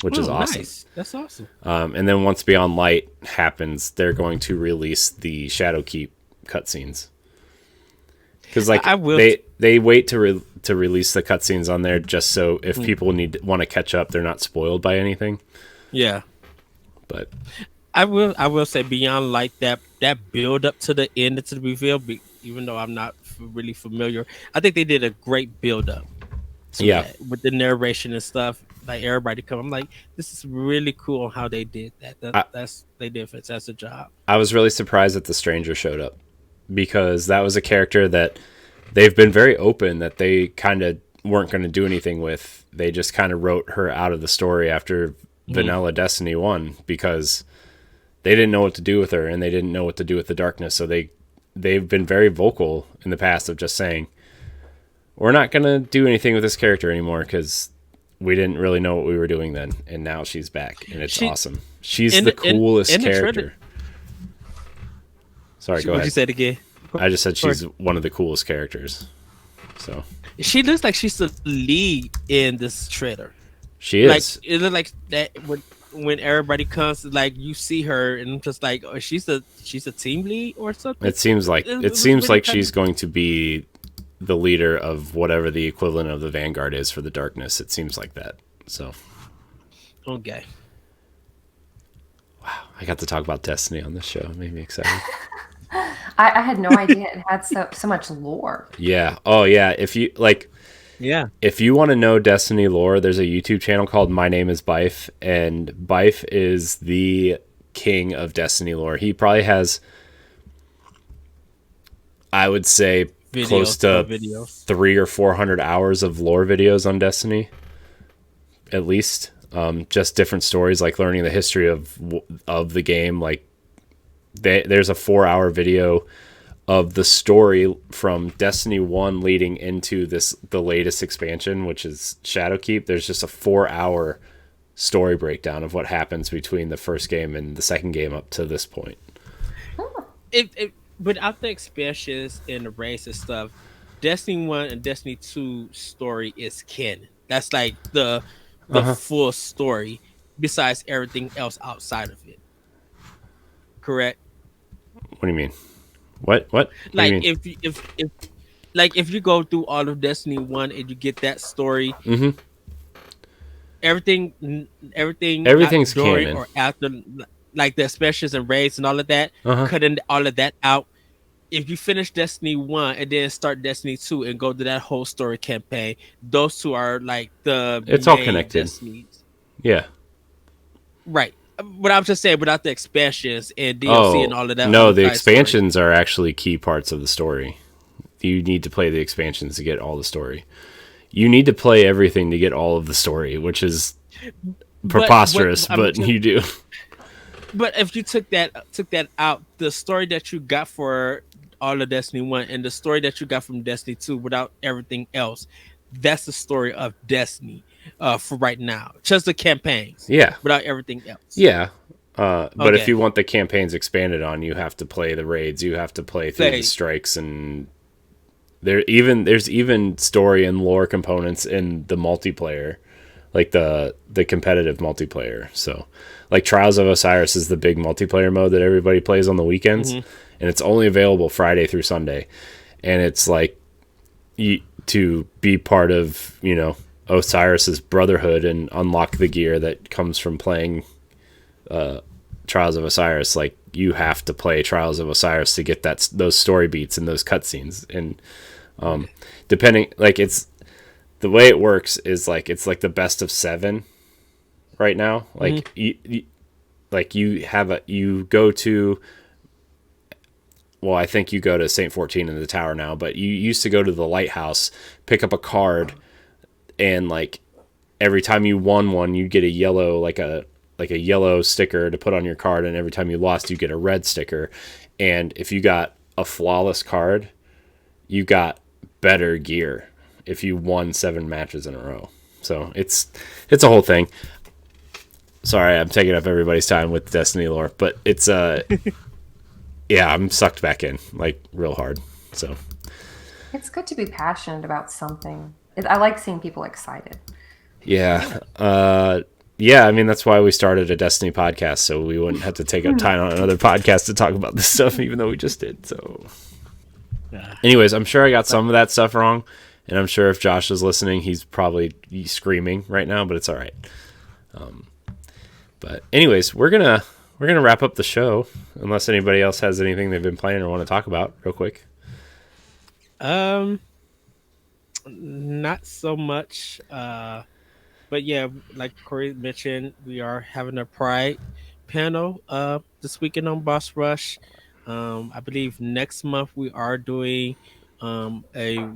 which is awesome. Nice. That's awesome. And then once Beyond Light happens, they're going to release the Shadowkeep cutscenes. Because they wait to release the cutscenes on there just so if people want to catch up, they're not spoiled by anything. Yeah, but I will say Beyond Light that build up to the end to the reveal. Even though I'm not really familiar. I think they did a great build up to Yeah. that with the narration and stuff. Like everybody come, I'm like, this is really cool how they did that. They did a fantastic job. I was really surprised that the stranger showed up, because that was a character that they've been very open that they kind of weren't going to do anything with. They just kind of wrote her out of the story after Vanilla Destiny 1, because they didn't know what to do with her, and they didn't know what to do with the darkness. So they've been very vocal in the past of just saying, we're not going to do anything with this character anymore, because we didn't really know what we were doing then, and now she's back, and it's awesome. She's the coolest character. Sorry, go ahead. What you said again? I just said she's one of the coolest characters. So she looks like she's the lead in this trailer. She is. Like it looks like that when everybody comes, like you see her, and I'm just like, oh, she's a team lead or something. It seems like really she's going to be the leader of whatever the equivalent of the Vanguard is for the darkness. It seems like that. So okay. Wow, I got to talk about Destiny on this show. It made me excited. I had no idea it had so much lore. Yeah. Oh yeah. If you like, yeah. If you want to know Destiny lore, there's a YouTube channel called My Name is Bife, and Bife is the king of Destiny lore. He probably has, I would say, close to 300 or 400 hours of lore videos on Destiny, at least. Just different stories, like learning the history of the game. Like there's a 4-hour video of the story from Destiny 1 leading into the latest expansion, which is Shadowkeep. There's just a 4-hour story breakdown of what happens between the first game and the second game up to this point. Without the expansions and the raids and stuff, Destiny 1 and Destiny 2 story is canon. That's like the full story, besides everything else outside of it. Correct? What do you mean? What? Like if you go through all of Destiny 1 and you get that story, everything's canon. Or after, like the specials and raids and all of that, cutting all of that out. If you finish Destiny 1 and then start Destiny 2 and go to that whole story campaign, those two are like it's all connected. Destinies. Yeah. Right. But I'm just saying, without the expansions and DLC and all of that. No, the expansions are actually key parts of the story. You need to play the expansions to get all the story. You need to play everything to get all of the story, which is preposterous, but you do. But if you took that out, the story that you got for all of Destiny 1 and the story that you got from Destiny 2 without everything else, that's the story of Destiny for right now. Just the campaigns. Yeah. Without everything else. Yeah. But if you want the campaigns expanded on, you have to play the raids. You have to play through the strikes, and there's even story and lore components in the multiplayer, like the competitive multiplayer. So, like Trials of Osiris is the big multiplayer mode that everybody plays on the weekends, and it's only available Friday through Sunday. And it's like to be part of, Osiris's brotherhood and unlock the gear that comes from playing Trials of Osiris. Like, you have to play Trials of Osiris to get those story beats and those cutscenes. And depending, like, it's the way it works is like it's like the best of 7 right now. Like you go to, well, I think you go to St. 14 in the tower now, but you used to go to the lighthouse, pick up a card, and like every time you won one, you get a yellow, like a yellow sticker to put on your card, and every time you lost, you get a red sticker. And if you got a flawless card, you got better gear if you won 7 matches in a row. So it's a whole thing. Sorry, I'm taking up everybody's time with Destiny lore, but it's yeah, I'm sucked back in like real hard. So it's good to be passionate about something. I like seeing people excited. Yeah. Yeah, I mean, that's why we started a Destiny podcast, so we wouldn't have to take up time on another podcast to talk about this stuff, even though we just did. So anyways, I'm sure I got some of that stuff wrong, and I'm sure if Josh is listening, he's probably screaming right now, but it's all right. But anyways, we're gonna wrap up the show, unless anybody else has anything they've been playing or want to talk about real quick. Um, not so much. But yeah, like Corey mentioned, we are having a Pride panel this weekend on Boss Rush. I believe next month we are doing a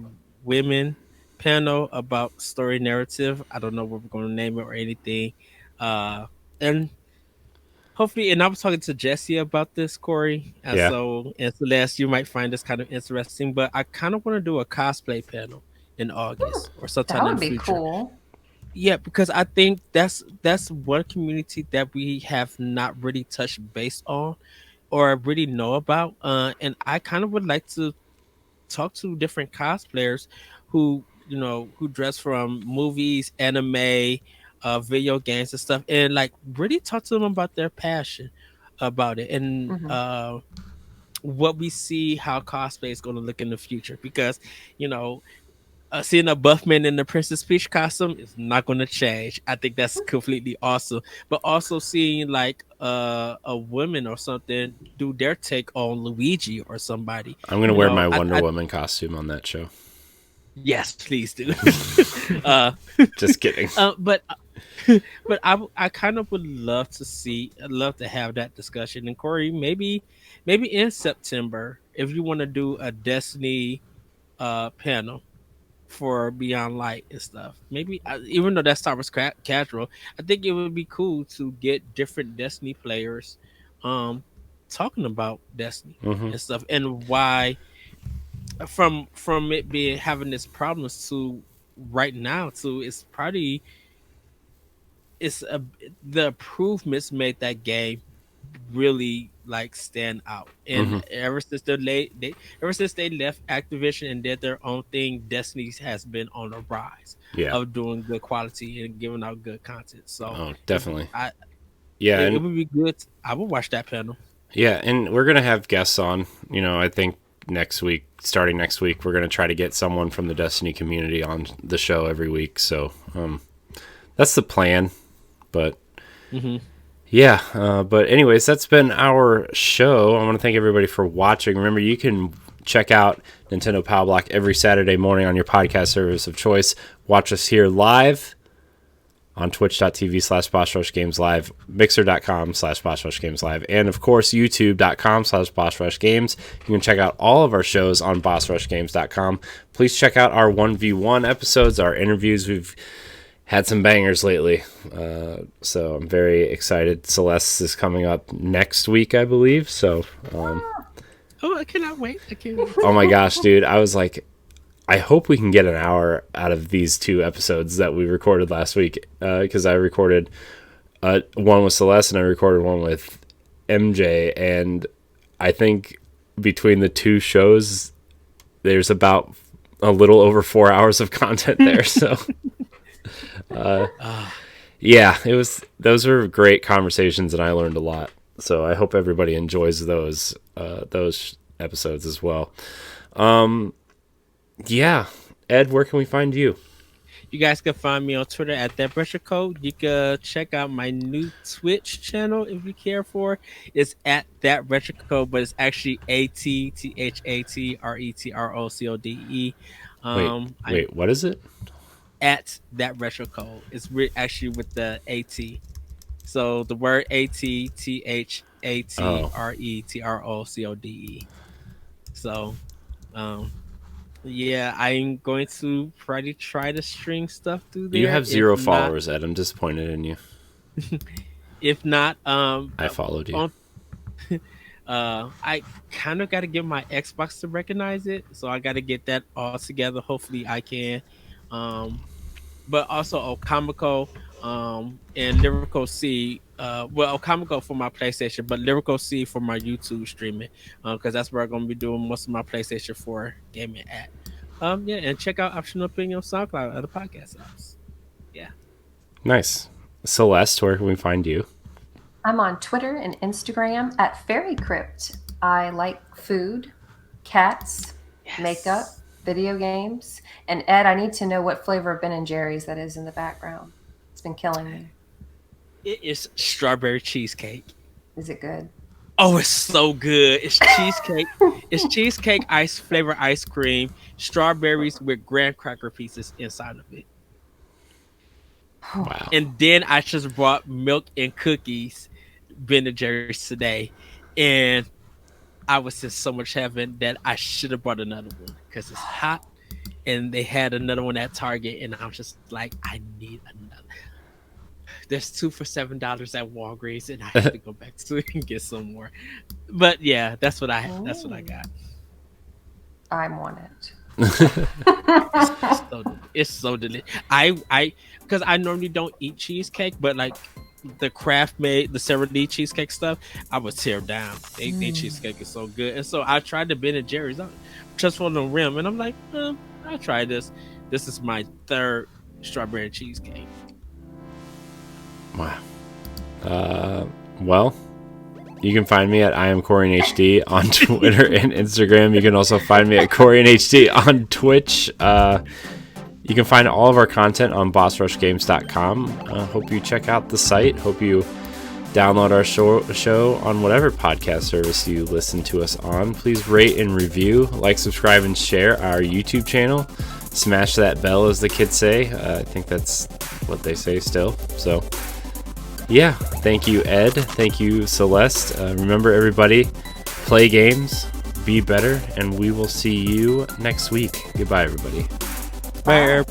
women panel about story narrative. I don't know what we're going to name it or anything. And hopefully, and I was talking to Jesse about this, Corey. And Yeah. so, and Celeste, you might find this kind of interesting, but I kind of want to do a cosplay panel in August or That sometime in would the be future. cool. Yeah, because I think that's one community that we have not really touched base on or really know about. And I kind of would like to talk to different cosplayers who who dress from movies, anime, video games and stuff, and like really talk to them about their passion about it and Hmm. what we see how cosplay is going to look in the future. Because you know seeing a buff man in the Princess Peach costume is not going to change. I think that's completely awesome. But also seeing like a woman or something do their take on Luigi or somebody, I'm gonna you wear know, my I, Wonder I Woman costume on that show. yes, please do. uh, Just kidding. but but I kind of would love to see, I'd love to have that discussion. And Corey, maybe in September, if you want to do a Destiny panel for Beyond Light and stuff. Maybe even though that Star Wars casual, I think it would be cool to get different Destiny players, um, talking about Destiny Hmm. and stuff, and why from it being having its problems to right now to it's probably it's a the improvements made that game really like stand out. And Hmm. ever since they left Activision and did their own thing, Destiny has been on a rise Yeah. of doing good quality and giving out good content. So Oh, if definitely. I Yeah, it and would be good, I would watch that panel. yeah, and we're gonna have guests on. I think next week, starting next week, we're gonna try to get someone from the Destiny community on the show every week. So that's the plan. But Hmm. yeah, but anyways, that's been our show. I want to thank everybody for watching. Remember, you can check out Nintendo Power Block every Saturday morning on your podcast service of choice. Watch us here live on twitch.tv/Boss Rush Games Live, mixer.com/Boss Rush Games Live, and of course, youtube.com/Boss Rush Games. You can check out all of our shows on bossrushgames.com. Please check out our 1v1 episodes, our interviews. We've had some bangers lately, so I'm very excited. Celeste is coming up next week, I believe. So, Oh, I cannot wait! I can't wait. oh my gosh, dude, I was like, I hope we can get an hour out of these two episodes that we recorded last week, because I recorded one with Celeste and I recorded one with MJ, and I think between the two shows, there's about a little over 4 hours of content there. So. Ah, Yeah, it was. Those were great conversations, and I learned a lot. So I hope everybody enjoys those episodes as well. Yeah, Ed, where can we find you? you guys can find me on Twitter at that pressure code. You can check out my new Twitch channel if you care for. It's at that retro code, but it's actually ATTHATRETROCODE. Wait, I'm what is it? at that retro code. It's actually with the AT. So the word Oh, ATTHATRETROCODE. So um yeah, I'm going to probably try to string stuff through you there. have zero followers, Ed. I'm disappointed in you. If not, I followed you. on I kind of got to get my Xbox to recognize it, so I got to get that all together. Hopefully, I can. Um, but also Okamiko, and Lyrical C. Well, Okamiko for my PlayStation, but Lyrical C for my YouTube streaming, because that's where I'm gonna be doing most of my PlayStation 4 gaming at. Yeah, and check out Optional Opinion on SoundCloud and other podcast apps. Yeah. Nice, Celeste. Where can we find you? I'm on Twitter and Instagram at Fairy Crypt. I like food, cats, makeup, Yes. video games. And Ed, I need to know what flavor of Ben and Jerry's that is in the background. It's been killing me. It is strawberry cheesecake. Is it good? Oh, it's so good. It's cheesecake. It's cheesecake ice flavor ice cream, strawberries with graham cracker pieces inside of it. Wow. And then I just brought milk and cookies, Ben and Jerry's today, and I was in so much heaven that I should have brought another one because it's hot, and they had another one at Target, and I'm just like, I need another. There's 2 for $7 at Walgreens, and I have to go back to it and get some more. But yeah, that's what I got. I want it. It's so delicious. I because I normally don't eat cheesecake, but like the craft made the Sara Lee cheesecake stuff, I would tear down. They cheesecake is so good, and so I tried the Ben and Jerry's just for the rim, and I'm like, I'll try this. This is my third strawberry cheesecake. Wow. Well, you can find me at I am Corey in HD on Twitter and Instagram. You can also find me at Corey in HD on Twitch. You can find all of our content on bossrushgames.com. Hope you check out the site. Hope you download our show on whatever podcast service you listen to us on. Please rate and review, like, subscribe, and share our YouTube channel. Smash that bell, as the kids say. I think that's what they say still. So, yeah, thank you, Ed. Thank you, Celeste. Remember, everybody, play games, be better, and we will see you next week. Goodbye, everybody. Bye.